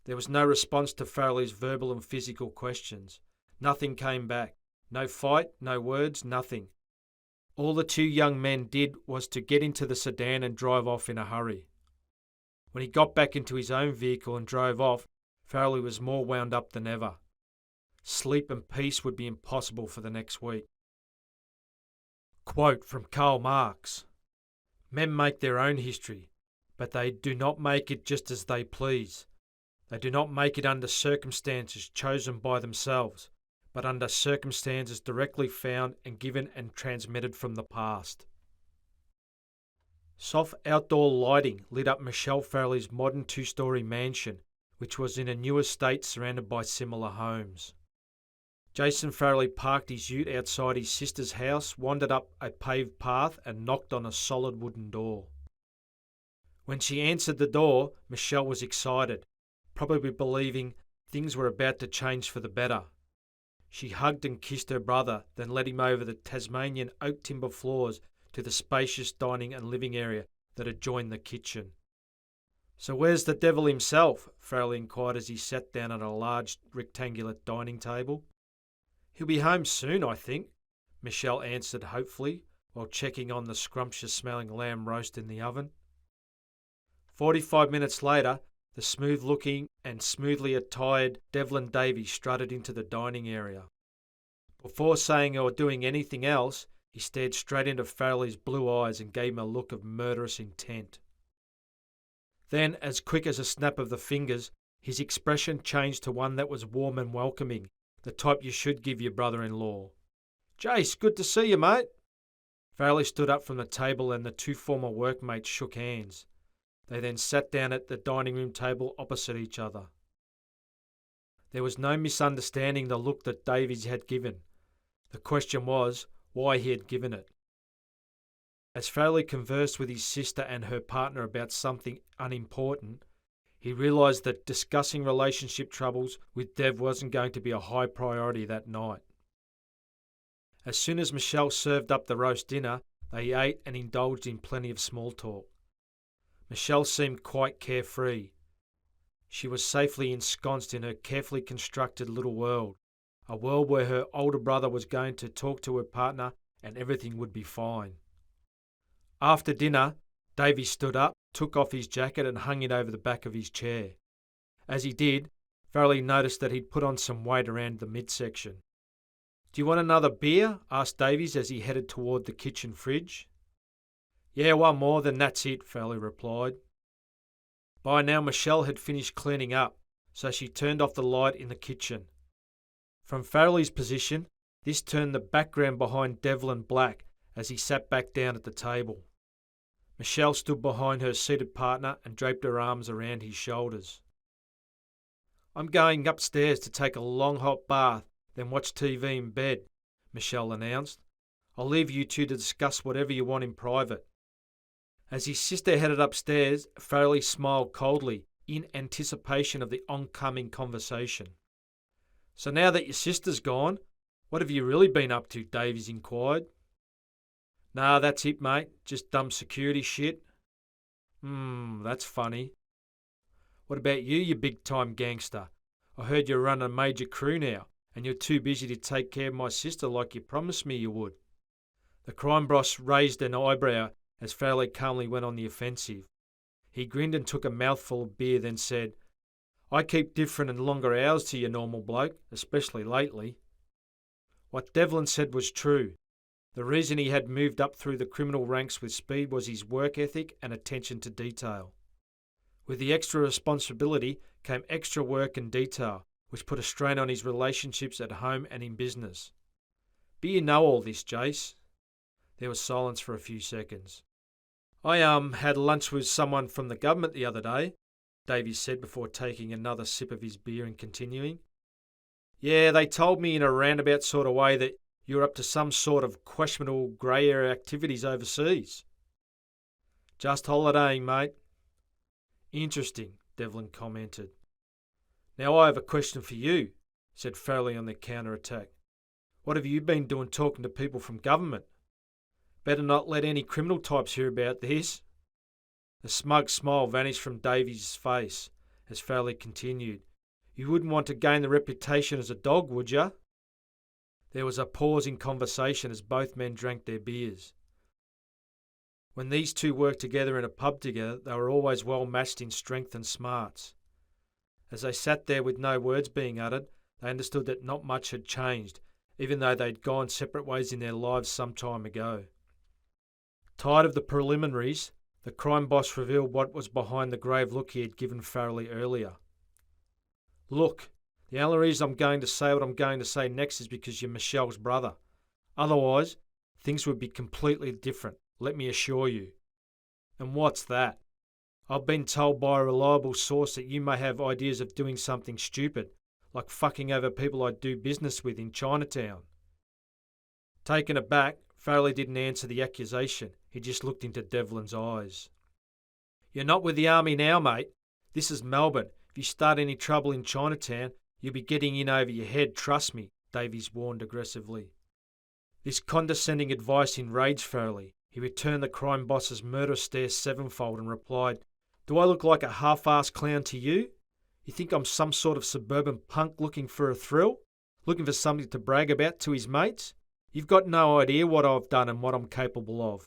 There was no response to Farrelly's verbal and physical questions. Nothing came back. No fight, no words, nothing. All the two young men did was to get into the sedan and drive off in a hurry. When he got back into his own vehicle and drove off, Farrelly was more wound up than ever. Sleep and peace would be impossible for the next week. Quote from Karl Marx: "Men make their own history, but they do not make it just as they please. They do not make it under circumstances chosen by themselves, but under circumstances directly found and given and transmitted from the past." Soft outdoor lighting lit up Michelle Farrelly's modern two-storey mansion, which was in a new estate surrounded by similar homes. Jason Farrelly parked his ute outside his sister's house, wandered up a paved path and knocked on a solid wooden door. When she answered the door, Michelle was excited, probably believing things were about to change for the better. She hugged and kissed her brother, then led him over the Tasmanian oak timber floors to the spacious dining and living area that adjoined the kitchen. "So where's the devil himself?" Farrelly inquired as he sat down at a large rectangular dining table. "He'll be home soon, I think," Michelle answered hopefully, while checking on the scrumptious-smelling lamb roast in the oven. 45 minutes later, the smooth-looking and smoothly attired Devlin Davies strutted into the dining area. Before saying or doing anything else, he stared straight into Farrelly's blue eyes and gave him a look of murderous intent. Then, as quick as a snap of the fingers, His expression changed to one that was warm and welcoming, the type you should give your brother-in-law. "Jace, good to see you, mate." Farrelly stood up from the table and the two former workmates shook hands. They then sat down at the dining room table opposite each other. There was no misunderstanding the look that Davies had given. The question was why he had given it. As Farrelly conversed with his sister and her partner about something unimportant, he realised that discussing relationship troubles with Dev wasn't going to be a high priority that night. As soon as Michelle served up the roast dinner, they ate and indulged in plenty of small talk. Michelle seemed quite carefree. She was safely ensconced in her carefully constructed little world, a world where her older brother was going to talk to her partner and everything would be fine. After dinner, Davey stood up, took off his jacket and hung it over the back of his chair. As he did, Farrelly noticed that he'd put on some weight around the midsection. "Do you want another beer?" asked Davies as he headed toward the kitchen fridge. "Yeah, one more, then that's it," Farrelly replied. By now Michelle had finished cleaning up, so she turned off the light in the kitchen. From Farrelly's position, this turned the background behind Devlin black as he sat back down at the table. Michelle stood behind her seated partner and draped her arms around his shoulders. "I'm going upstairs to take a long hot bath, then watch TV in bed," Michelle announced. "I'll leave you two to discuss whatever you want in private." As his sister headed upstairs, Farrelly smiled coldly in anticipation of the oncoming conversation. "So now that your sister's gone, what have you really been up to?" Davies inquired. "Nah, that's it, mate. Just dumb security shit." That's funny. What about you, you big-time gangster? I heard you run a major crew now, and you're too busy to take care of my sister like you promised me you would." The crime boss raised an eyebrow as Farrelly calmly went on the offensive. He grinned and took a mouthful of beer, then said, "I keep different and longer hours to your normal bloke, especially lately." What Devlin said was true. The reason he had moved up through the criminal ranks with speed was his work ethic and attention to detail. With the extra responsibility came extra work and detail, which put a strain on his relationships at home and in business. "But you know all this, Jace." There was silence for a few seconds. "I had lunch with someone from the government the other day," Davies said before taking another sip of his beer and continuing. "Yeah, they told me in a roundabout sort of way that you're up to some sort of questionable grey area activities overseas." "Just holidaying, mate." "Interesting," Devlin commented. "Now I have a question for you," said Farrelly on the counter-attack. "What have you been doing talking to people from government? Better not let any criminal types hear about this." The smug smile vanished from Davies' face as Farrelly continued. "You wouldn't want to gain the reputation as a dog, would you?" There was a pause in conversation as both men drank their beers. When these two worked together in a pub together, they were always well matched in strength and smarts. As they sat there with no words being uttered, they understood that not much had changed, even though they'd gone separate ways in their lives some time ago. Tired of the preliminaries, the crime boss revealed what was behind the grave look he had given Farrelly earlier. "Look, the only reason I'm going to say what I'm going to say next is because you're Michelle's brother. Otherwise, things would be completely different, let me assure you." "And what's that?" "I've been told by a reliable source that you may have ideas of doing something stupid, like fucking over people I do business with in Chinatown." Taken aback, Farrelly didn't answer the accusation. He just looked into Devlin's eyes. "You're not with the army now, mate. This is Melbourne. If you start any trouble in Chinatown, you'll be getting in over your head, trust me," Davies warned aggressively. This condescending advice enraged Farrelly. He returned the crime boss's murderous stare sevenfold and replied, "Do I look like a half-assed clown to you? You think I'm some sort of suburban punk looking for a thrill? Looking for something to brag about to his mates? You've got no idea what I've done and what I'm capable of.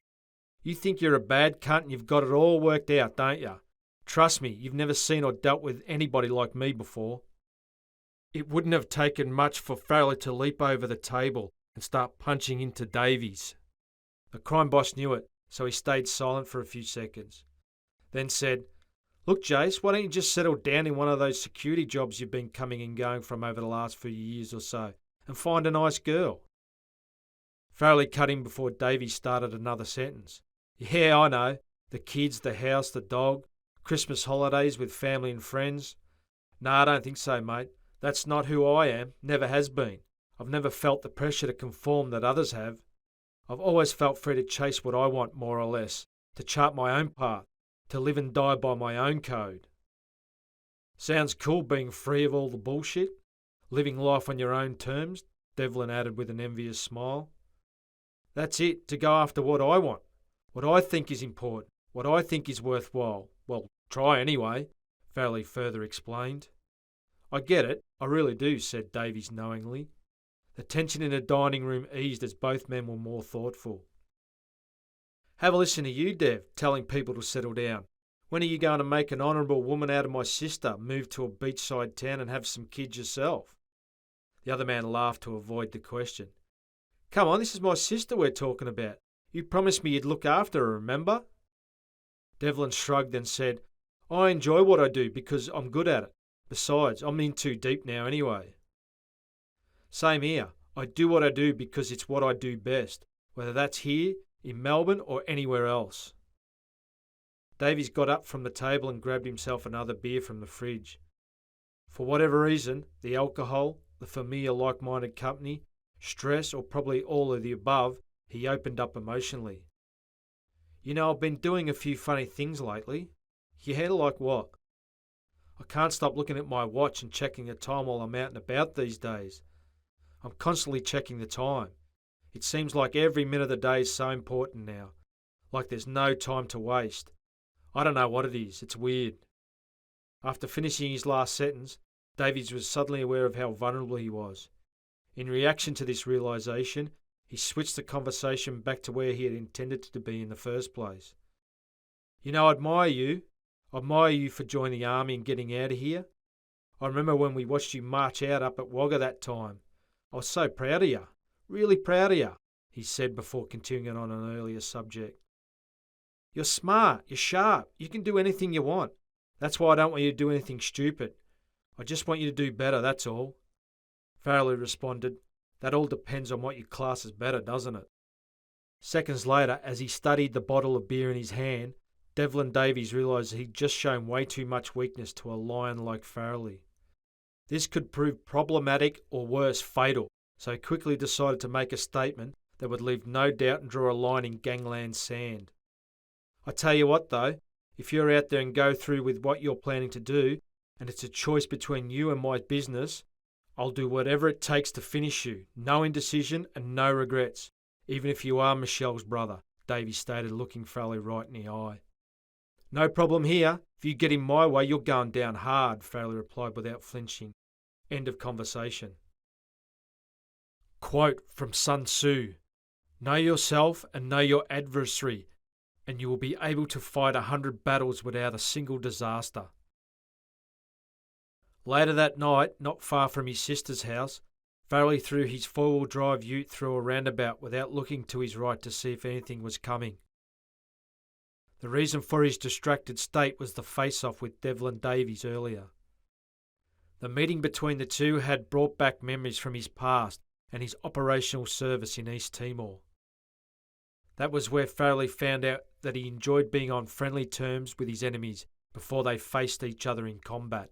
You think you're a bad cunt and you've got it all worked out, don't you? Trust me, you've never seen or dealt with anybody like me before." It wouldn't have taken much for Farrelly to leap over the table and start punching into Davies. The crime boss knew it, so he stayed silent for a few seconds, then said, Look, Jace, why don't you just settle down in one of those security jobs you've been coming and going from over the last few years or so and find a nice girl? Farrelly cut in before Davey started another sentence. Yeah, I know. The kids, the house, the dog, Christmas holidays with family and friends. No, I don't think so, mate. That's not who I am, never has been. I've never felt the pressure to conform that others have. I've always felt free to chase what I want, more or less, to chart my own path, to live and die by my own code. Sounds cool being free of all the bullshit, living life on your own terms, Devlin added with an envious smile. That's it, to go after what I want, what I think is important, what I think is worthwhile. Well, try anyway, Farrelly further explained. I get it, I really do, said Davies knowingly. The tension in the dining room eased as both men were more thoughtful. Have a listen to you, Dev, telling people to settle down. When are you going to make an honourable woman out of my sister, move to a beachside town and have some kids yourself? The other man laughed to avoid the question. Come on, this is my sister we're talking about. You promised me you'd look after her, remember? Devlin shrugged and said, I enjoy what I do because I'm good at it. Besides, I'm in too deep now anyway. Same here. I do what I do because it's what I do best, whether that's here, in Melbourne or anywhere else. Davies got up from the table and grabbed himself another beer from the fridge. For whatever reason, the alcohol, the familiar like-minded company, stress or probably all of the above, he opened up emotionally. You know, I've been doing a few funny things lately. Yeah, like what? I can't stop looking at my watch and checking the time while I'm out and about these days. I'm constantly checking the time. It seems like every minute of the day is so important now, like there's no time to waste. I don't know what it is, it's weird. After finishing his last sentence, Davies was suddenly aware of how vulnerable he was. In reaction to this realisation, he switched the conversation back to where he had intended it to be in the first place. You know, I admire you. I admire you for joining the army and getting out of here. I remember when we watched you march out up at Wagga that time. I was so proud of you. Really proud of you, he said before continuing on an earlier subject. You're smart, you're sharp, you can do anything you want. That's why I don't want you to do anything stupid. I just want you to do better, that's all. Farrelly responded, That all depends on what you class as better, doesn't it? Seconds later, as he studied the bottle of beer in his hand, Devlin Davies realised he'd just shown way too much weakness to a lion like Farrelly. This could prove problematic or worse, fatal, so he quickly decided to make a statement that would leave no doubt and draw a line in gangland sand. I tell you what though, if you're out there and go through with what you're planning to do, and it's a choice between you and my business, I'll do whatever it takes to finish you. No indecision and no regrets, even if you are Michelle's brother, Davey stated, looking Farrelly right in the eye. No problem here. If you get in my way, you're going down hard, Farrelly replied without flinching. End of conversation. Quote from Sun Tzu, Know yourself and know your adversary, and you will be able to fight 100 battles without a single disaster. Later that night, not far from his sister's house, Farrelly threw his four-wheel drive ute through a roundabout without looking to his right to see if anything was coming. The reason for his distracted state was the face-off with Devlin Davies earlier. The meeting between the two had brought back memories from his past and his operational service in East Timor. That was where Farrelly found out that he enjoyed being on friendly terms with his enemies before they faced each other in combat.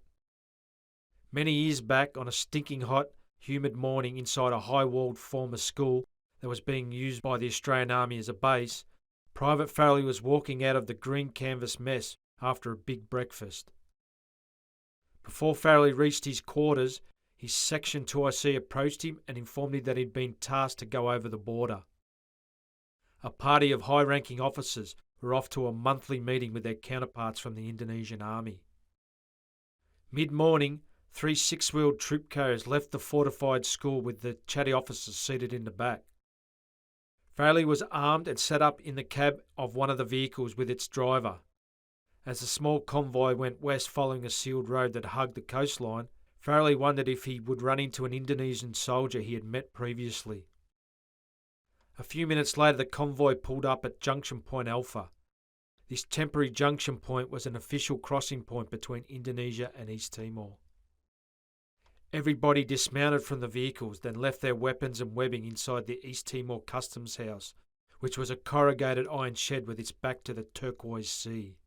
Many years back, on a stinking hot, humid morning inside a high-walled former school that was being used by the Australian Army as a base, Private Farrelly was walking out of the green canvas mess after a big breakfast. Before Farrelly reached his quarters, his Section 2IC approached him and informed him that he'd been tasked to go over the border. A party of high-ranking officers were off to a monthly meeting with their counterparts from the Indonesian Army. Mid-morning, 3 six-wheeled troop carriers left the fortified school with the chatty officers seated in the back. Farrelly was armed and sat up in the cab of one of the vehicles with its driver. As the small convoy went west following a sealed road that hugged the coastline, Farrelly wondered if he would run into an Indonesian soldier he had met previously. A few minutes later, the convoy pulled up at Junction Point Alpha. This temporary junction point was an official crossing point between Indonesia and East Timor. Everybody dismounted from the vehicles, then left their weapons and webbing inside the East Timor Customs House, which was a corrugated iron shed with its back to the turquoise sea.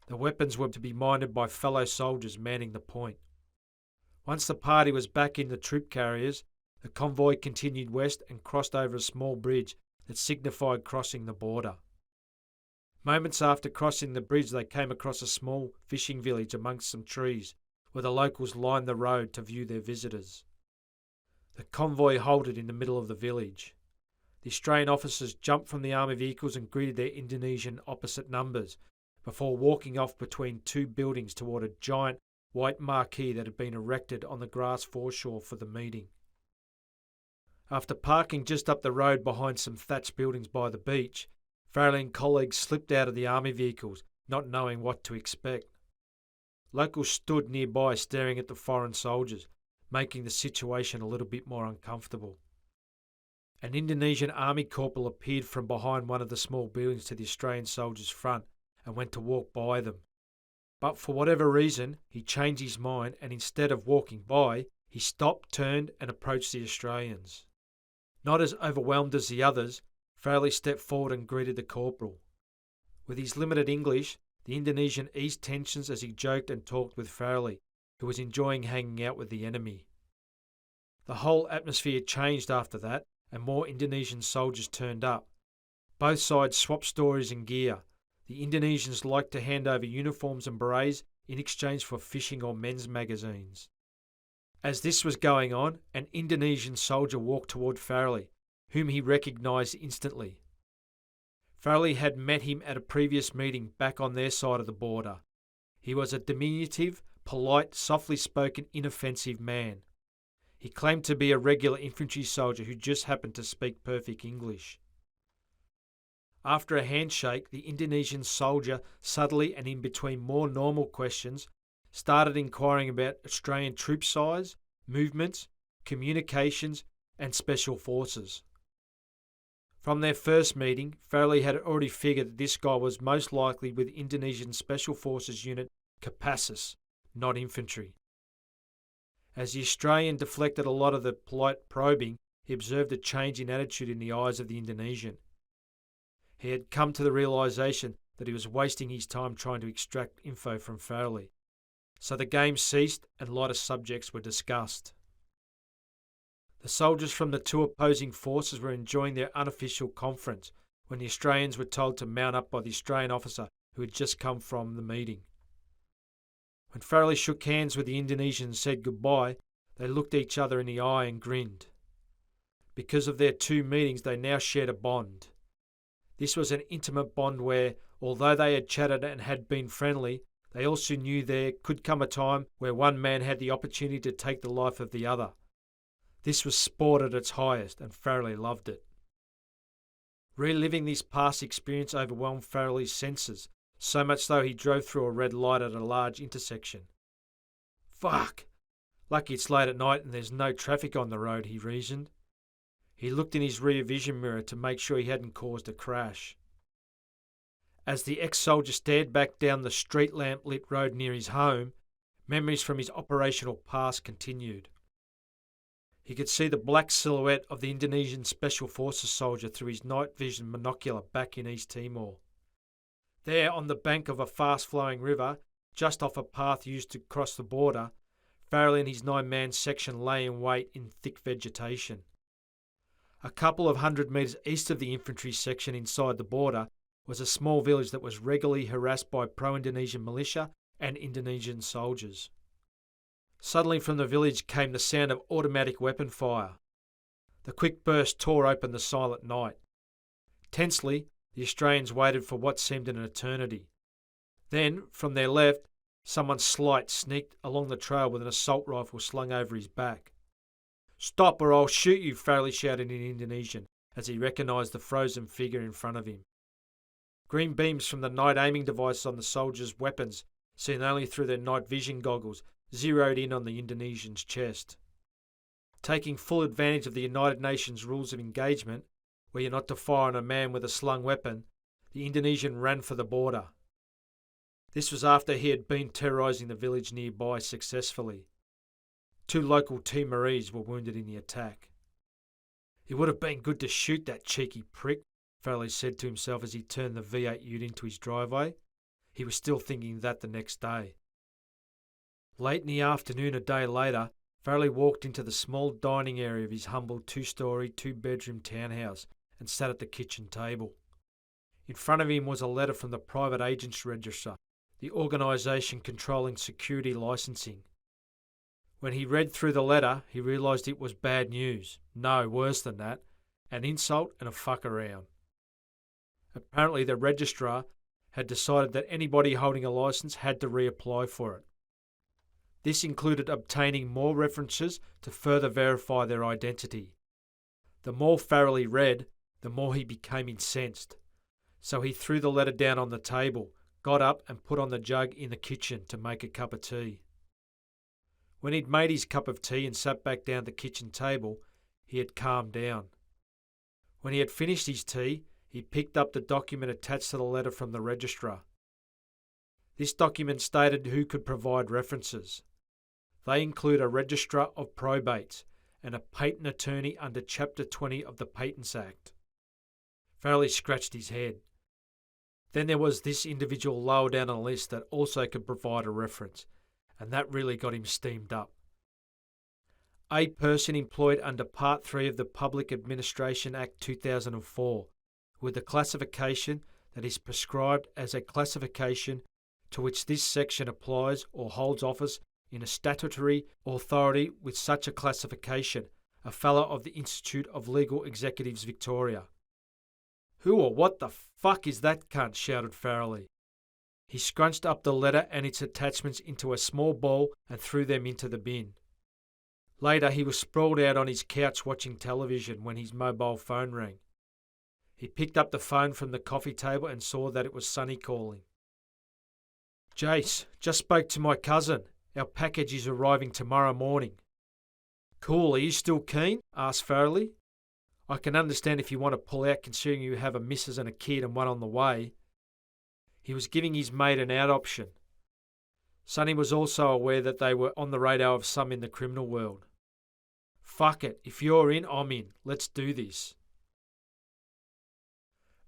The weapons were to be minded by fellow soldiers manning the point. Once the party was back in the troop carriers, the convoy continued west and crossed over a small bridge that signified crossing the border. Moments after crossing the bridge, they came across a small fishing village amongst some trees, where the locals lined the road to view their visitors. The convoy halted in the middle of the village. The Australian officers jumped from the army vehicles and greeted their Indonesian opposite numbers, before walking off between two buildings toward a giant white marquee that had been erected on the grass foreshore for the meeting. After parking just up the road behind some thatched buildings by the beach, Farrelly and colleagues slipped out of the army vehicles, not knowing what to expect. Locals stood nearby staring at the foreign soldiers, making the situation a little bit more uncomfortable. An Indonesian army corporal appeared from behind one of the small buildings to the Australian soldiers' front and went to walk by them. But for whatever reason, he changed his mind and instead of walking by, he stopped, turned and approached the Australians. Not as overwhelmed as the others, Farrelly stepped forward and greeted the corporal. With his limited English, the Indonesian eased tensions as he joked and talked with Farrelly, who was enjoying hanging out with the enemy. The whole atmosphere changed after that, and more Indonesian soldiers turned up. Both sides swapped stories and gear. The Indonesians liked to hand over uniforms and berets in exchange for fishing or men's magazines. As this was going on, an Indonesian soldier walked toward Farrelly, whom he recognised instantly. Farrelly had met him at a previous meeting back on their side of the border. He was a diminutive, polite, softly spoken, inoffensive man. He claimed to be a regular infantry soldier who just happened to speak perfect English. After a handshake, the Indonesian soldier, subtly and in between more normal questions, started inquiring about Australian troop size, movements, communications, and special forces. From their first meeting, Farrelly had already figured that this guy was most likely with Indonesian Special Forces Unit Kopassus, not infantry. As the Australian deflected a lot of the polite probing, he observed a change in attitude in the eyes of the Indonesian. He had come to the realisation that he was wasting his time trying to extract info from Farrelly. So the game ceased and lighter subjects were discussed. The soldiers from the two opposing forces were enjoying their unofficial conference when the Australians were told to mount up by the Australian officer who had just come from the meeting. When Farrelly shook hands with the Indonesian and said goodbye, they looked each other in the eye and grinned. Because of their two meetings, they now shared a bond. This was an intimate bond where, although they had chatted and had been friendly, they also knew there could come a time where one man had the opportunity to take the life of the other. This was sport at its highest, and Farrelly loved it. Reliving this past experience overwhelmed Farrelly's senses, so much so he drove through a red light at a large intersection. Fuck! Lucky it's late at night and there's no traffic on the road, he reasoned. He looked in his rear vision mirror to make sure he hadn't caused a crash. As the ex-soldier stared back down the street lamp-lit road near his home, memories from his operational past continued. He could see the black silhouette of the Indonesian Special Forces soldier through his night vision monocular back in East Timor. There, on the bank of a fast-flowing river, just off a path used to cross the border, Farrelly and his 9-man section lay in wait in thick vegetation. A couple of 100 metres east of the infantry section inside the border was a small village that was regularly harassed by pro-Indonesian militia and Indonesian soldiers. Suddenly from the village came the sound of automatic weapon fire. The quick burst tore open the silent night. Tensely, the Australians waited for what seemed an eternity. Then, from their left, someone slight sneaked along the trail with an assault rifle slung over his back. "Stop or I'll shoot you," Farrelly shouted in Indonesian as he recognised the frozen figure in front of him. Green beams from the night aiming device on the soldiers' weapons, seen only through their night vision goggles, zeroed in on the Indonesian's chest. Taking full advantage of the United Nations rules of engagement, where you're not to fire on a man with a slung weapon, the Indonesian ran for the border. This was after he had been terrorising the village nearby successfully. 2 local Timorese were wounded in the attack. It would have been good to shoot that cheeky prick, Farrelly said to himself as he turned the V8 ute into his driveway. He was still thinking that the next day. Late in the afternoon a day later, Farrelly walked into the small dining area of his humble 2-storey, 2-bedroom townhouse and sat at the kitchen table. In front of him was a letter from the Private Agents Register, the organisation controlling security licensing. When he read through the letter, he realised it was bad news. No, worse than that, an insult and a fuck around. Apparently the registrar had decided that anybody holding a licence had to reapply for it. This included obtaining more references to further verify their identity. The more Farrelly read, the more he became incensed. So he threw the letter down on the table, got up and put on the jug in the kitchen to make a cup of tea. When he'd made his cup of tea and sat back down at the kitchen table, he had calmed down. When he had finished his tea, he picked up the document attached to the letter from the registrar. This document stated who could provide references. They include a registrar of probates and a patent attorney under Chapter 20 of the Patents Act. Farrelly scratched his head. Then there was this individual lower down on the list that also could provide a reference, and that really got him steamed up. A person employed under Part 3 of the Public Administration Act 2004, with a classification that is prescribed as a classification to which this section applies or holds office in a statutory authority with such a classification, a Fellow of the Institute of Legal Executives Victoria. Who or what the fuck is that cunt? Shouted Farrelly. He scrunched up the letter and its attachments into a small ball and threw them into the bin. Later, he was sprawled out on his couch watching television when his mobile phone rang. He picked up the phone from the coffee table and saw that it was Sonny calling. Jace, just spoke to my cousin. Our package is arriving tomorrow morning. Cool, are you still keen? Asked Farrelly. I can understand if you want to pull out considering you have a missus and a kid and one on the way. He was giving his mate an out option. Sonny was also aware that they were on the radar of some in the criminal world. Fuck it, if you're in, I'm in. Let's do this.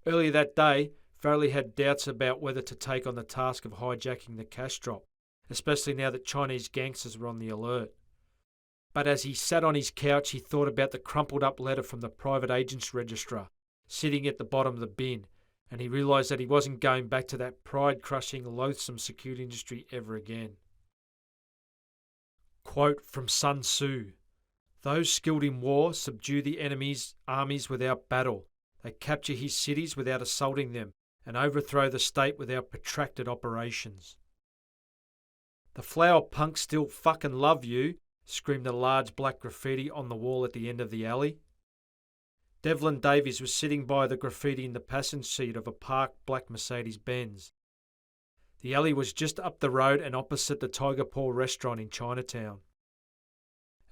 Earlier that day, Farrelly had doubts about whether to take on the task of hijacking the cash drop, especially now that Chinese gangsters were on the alert. But as he sat on his couch, he thought about the crumpled up letter from the Private Agents Registrar, sitting at the bottom of the bin, and he realised that he wasn't going back to that pride-crushing, loathsome security industry ever again. Quote from Sun Tzu, "Those skilled in war subdue the enemy's armies without battle. They capture his cities without assaulting them, and overthrow the state without protracted operations." "The flower punks still fucking love you," screamed a large black graffiti on the wall at the end of the alley. Devlin Davies was sitting by the graffiti in the passenger seat of a parked black Mercedes-Benz. The alley was just up the road and opposite the Tiger Paw restaurant in Chinatown.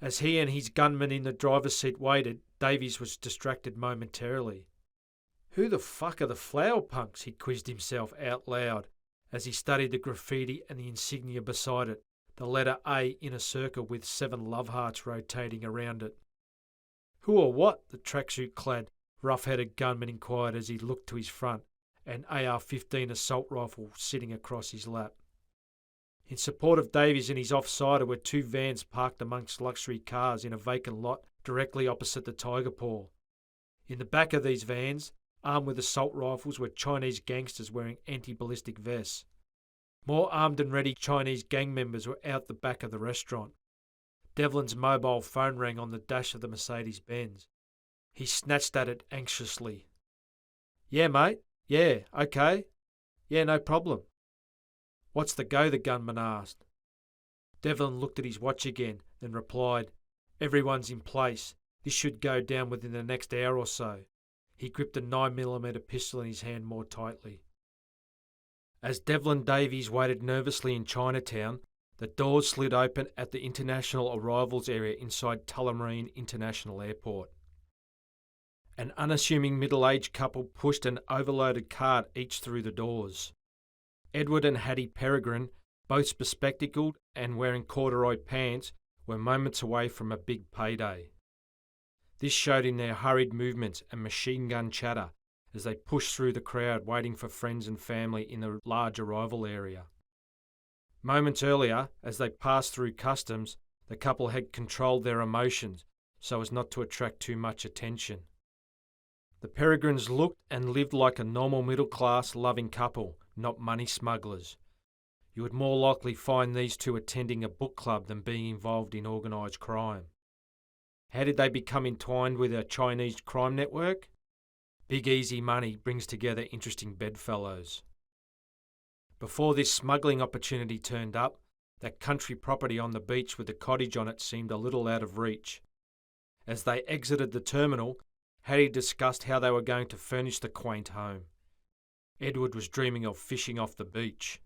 As he and his gunman in the driver's seat waited, Davies was distracted momentarily. Who the fuck are the flower punks? He quizzed himself out loud as he studied the graffiti and the insignia beside it, the letter A in a circle with 7 love hearts rotating around it. Who or what? The tracksuit-clad, rough-headed gunman inquired as he looked to his front, an AR-15 assault rifle sitting across his lap. In support of Davies and his off-sider were 2 vans parked amongst luxury cars in a vacant lot directly opposite the Tiger Paw. In the back of these vans, armed with assault rifles, were Chinese gangsters wearing anti-ballistic vests. More armed and ready Chinese gang members were out the back of the restaurant. Devlin's mobile phone rang on the dash of the Mercedes-Benz. He snatched at it anxiously. "Yeah, mate. Yeah, okay. Yeah, no problem." "What's the go?" the gunman asked. Devlin looked at his watch again, then replied, "Everyone's in place. This should go down within the next hour or so." He gripped a 9mm pistol in his hand more tightly. As Devlin Davies waited nervously in Chinatown, the doors slid open at the international arrivals area inside Tullamarine International Airport. An unassuming middle-aged couple pushed an overloaded cart each through the doors. Edward and Hattie Peregrine, both bespectacled and wearing corduroy pants, were moments away from a big payday. This showed in their hurried movements and machine gun chatter as they pushed through the crowd waiting for friends and family in the large arrival area. Moments earlier, as they passed through customs, the couple had controlled their emotions so as not to attract too much attention. The Peregrines looked and lived like a normal middle-class loving couple, not money smugglers. You would more likely find these two attending a book club than being involved in organised crime. How did they become entwined with a Chinese crime network? Big easy money brings together interesting bedfellows. Before this smuggling opportunity turned up, that country property on the beach with the cottage on it seemed a little out of reach. As they exited the terminal, Hattie discussed how they were going to furnish the quaint home. Edward was dreaming of fishing off the beach.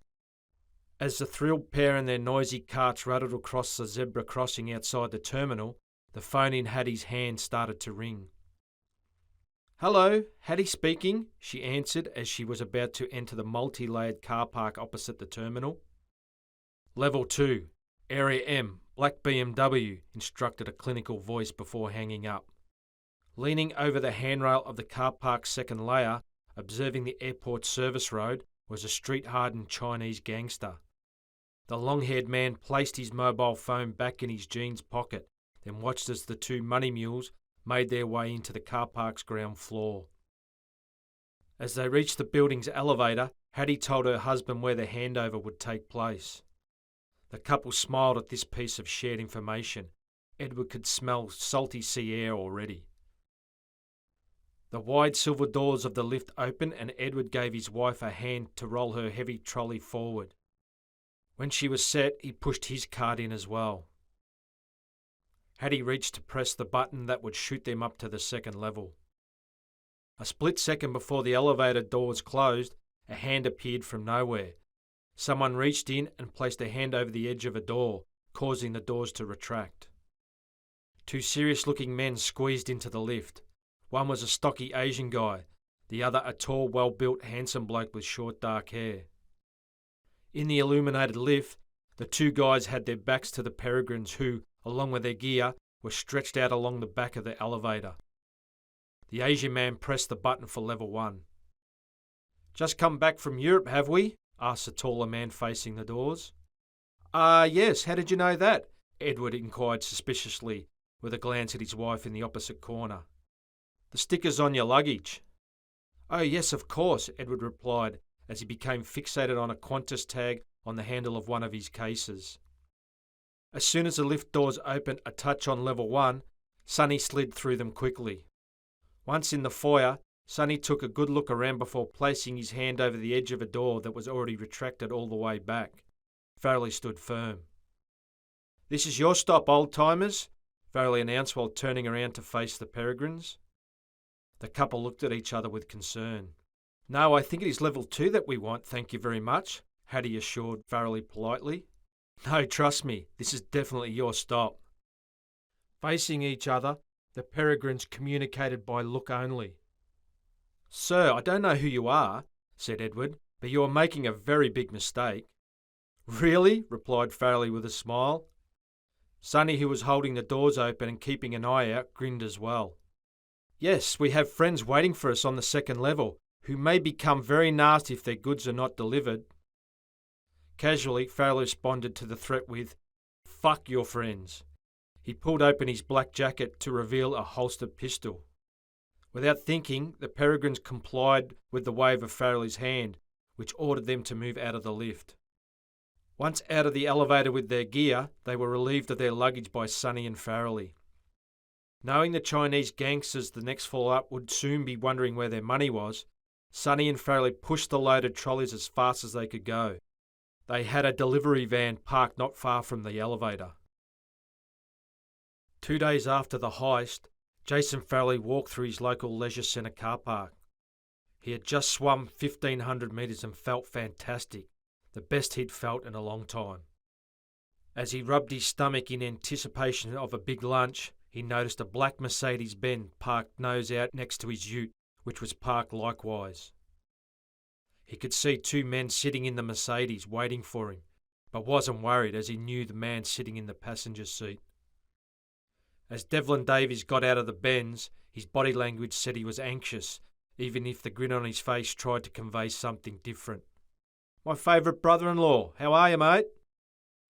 As the thrilled pair and their noisy carts rattled across the zebra crossing outside the terminal, the phone in Hattie's hand started to ring. "Hello, Hattie speaking," she answered as she was about to enter the multi-layered car park opposite the terminal. "Level 2, Area M, black BMW," instructed a clinical voice before hanging up. Leaning over the handrail of the car park's second layer, observing the airport service road, was a street-hardened Chinese gangster. The long-haired man placed his mobile phone back in his jeans pocket, then watched as the two money mules made their way into the car park's ground floor. As they reached the building's elevator, Hattie told her husband where the handover would take place. The couple smiled at this piece of shared information. Edward could smell salty sea air already. The wide silver doors of the lift opened and Edward gave his wife a hand to roll her heavy trolley forward. When she was set, he pushed his cart in as well. Hattie reached to press the button that would shoot them up to the second level. A split second before the elevator doors closed, a hand appeared from nowhere. Someone reached in and placed a hand over the edge of a door, causing the doors to retract. Two serious-looking men squeezed into the lift. One was a stocky Asian guy, the other a tall, well-built, handsome bloke with short dark hair. In the illuminated lift, the two guys had their backs to the Peregrines who, along with their gear, were stretched out along the back of the elevator. The Asian man pressed the button for level 1. "Just come back from Europe, have we?" asked the taller man facing the doors. Yes, how did you know that?" Edward inquired suspiciously, with a glance at his wife in the opposite corner. "The sticker's on your luggage." "Oh yes, of course," Edward replied, as he became fixated on a Qantas tag on the handle of one of his cases. As soon as the lift doors opened a touch on level 1, Sonny slid through them quickly. Once in the foyer, Sonny took a good look around before placing his hand over the edge of a door that was already retracted all the way back. Farrelly stood firm. "This is your stop, old-timers," Farrelly announced while turning around to face the Peregrines. The couple looked at each other with concern. "No, I think it is level 2 that we want, thank you very much," Hattie assured Farrelly politely. "No, trust me, this is definitely your stop." Facing each other, the Peregrines communicated by look only. "Sir, I don't know who you are," said Edward, "but you are making a very big mistake." "Really?" replied Farrelly with a smile. Sonny, who was holding the doors open and keeping an eye out, grinned as well. "Yes, we have friends waiting for us on the second level, who may become very nasty if their goods are not delivered." Casually, Farrelly responded to the threat with, "Fuck your friends." He pulled open his black jacket to reveal a holstered pistol. Without thinking, the Peregrines complied with the wave of Farrelly's hand, which ordered them to move out of the lift. Once out of the elevator with their gear, they were relieved of their luggage by Sonny and Farrelly. Knowing the Chinese gangsters the next follow-up would soon be wondering where their money was, Sonny and Farrelly pushed the loaded trolleys as fast as they could go. They had a delivery van parked not far from the elevator. 2 days after the heist, Jason Farrelly walked through his local leisure centre car park. He had just swum 1,500 metres and felt fantastic, the best he'd felt in a long time. As he rubbed his stomach in anticipation of a big lunch, he noticed a black Mercedes-Benz parked nose out next to his ute, which was parked likewise. He could see two men sitting in the Mercedes waiting for him, but wasn't worried as he knew the man sitting in the passenger seat. As Devlin Davies got out of the Benz, his body language said he was anxious, even if the grin on his face tried to convey something different. "My favourite brother-in-law, how are you, mate?"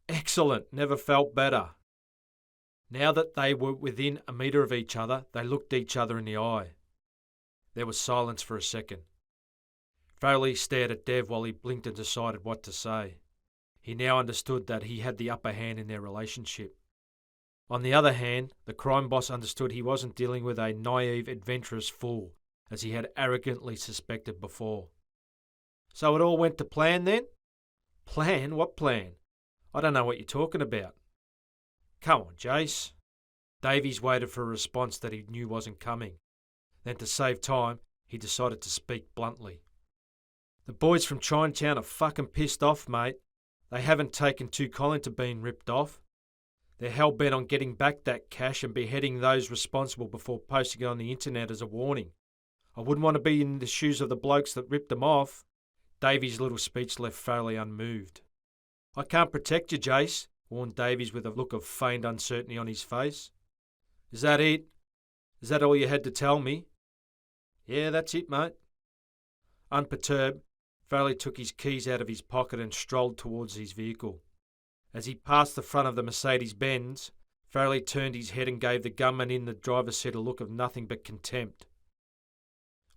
"Excellent, never felt better." Now that they were within a metre of each other, they looked each other in the eye. There was silence for a second. Farrelly stared at Dev while he blinked and decided what to say. He now understood that he had the upper hand in their relationship. On the other hand, the crime boss understood he wasn't dealing with a naive, adventurous fool, as he had arrogantly suspected before. "So it all went to plan then?" "Plan? What plan? I don't know what you're talking about." "Come on, Jace." Davies waited for a response that he knew wasn't coming. Then, to save time, he decided to speak bluntly. "The boys from Chinatown are fucking pissed off, mate. They haven't taken too kindly to being ripped off. They're hell-bent on getting back that cash and beheading those responsible before posting it on the internet as a warning. I wouldn't want to be in the shoes of the blokes that ripped them off." Davies' little speech left Farrelly unmoved. "I can't protect you, Jace," warned Davies with a look of feigned uncertainty on his face. "Is that it? Is that all you had to tell me?" "Yeah, that's it, mate." Unperturbed, Farrelly took his keys out of his pocket and strolled towards his vehicle. As he passed the front of the Mercedes-Benz, Farrelly turned his head and gave the gunman in the driver's seat a look of nothing but contempt.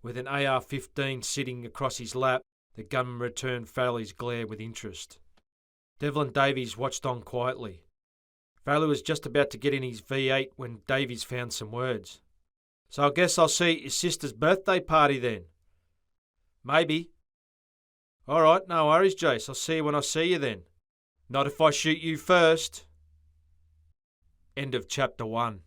With an AR-15 sitting across his lap, the gunman returned Farrelly's glare with interest. Devlin Davies watched on quietly. Farrelly was just about to get in his V8 when Davies found some words. "So I guess I'll see you at your sister's birthday party then?" "Maybe." "All right, no worries, Jace. I'll see you when I see you then. Not if I shoot you first." End of chapter 1.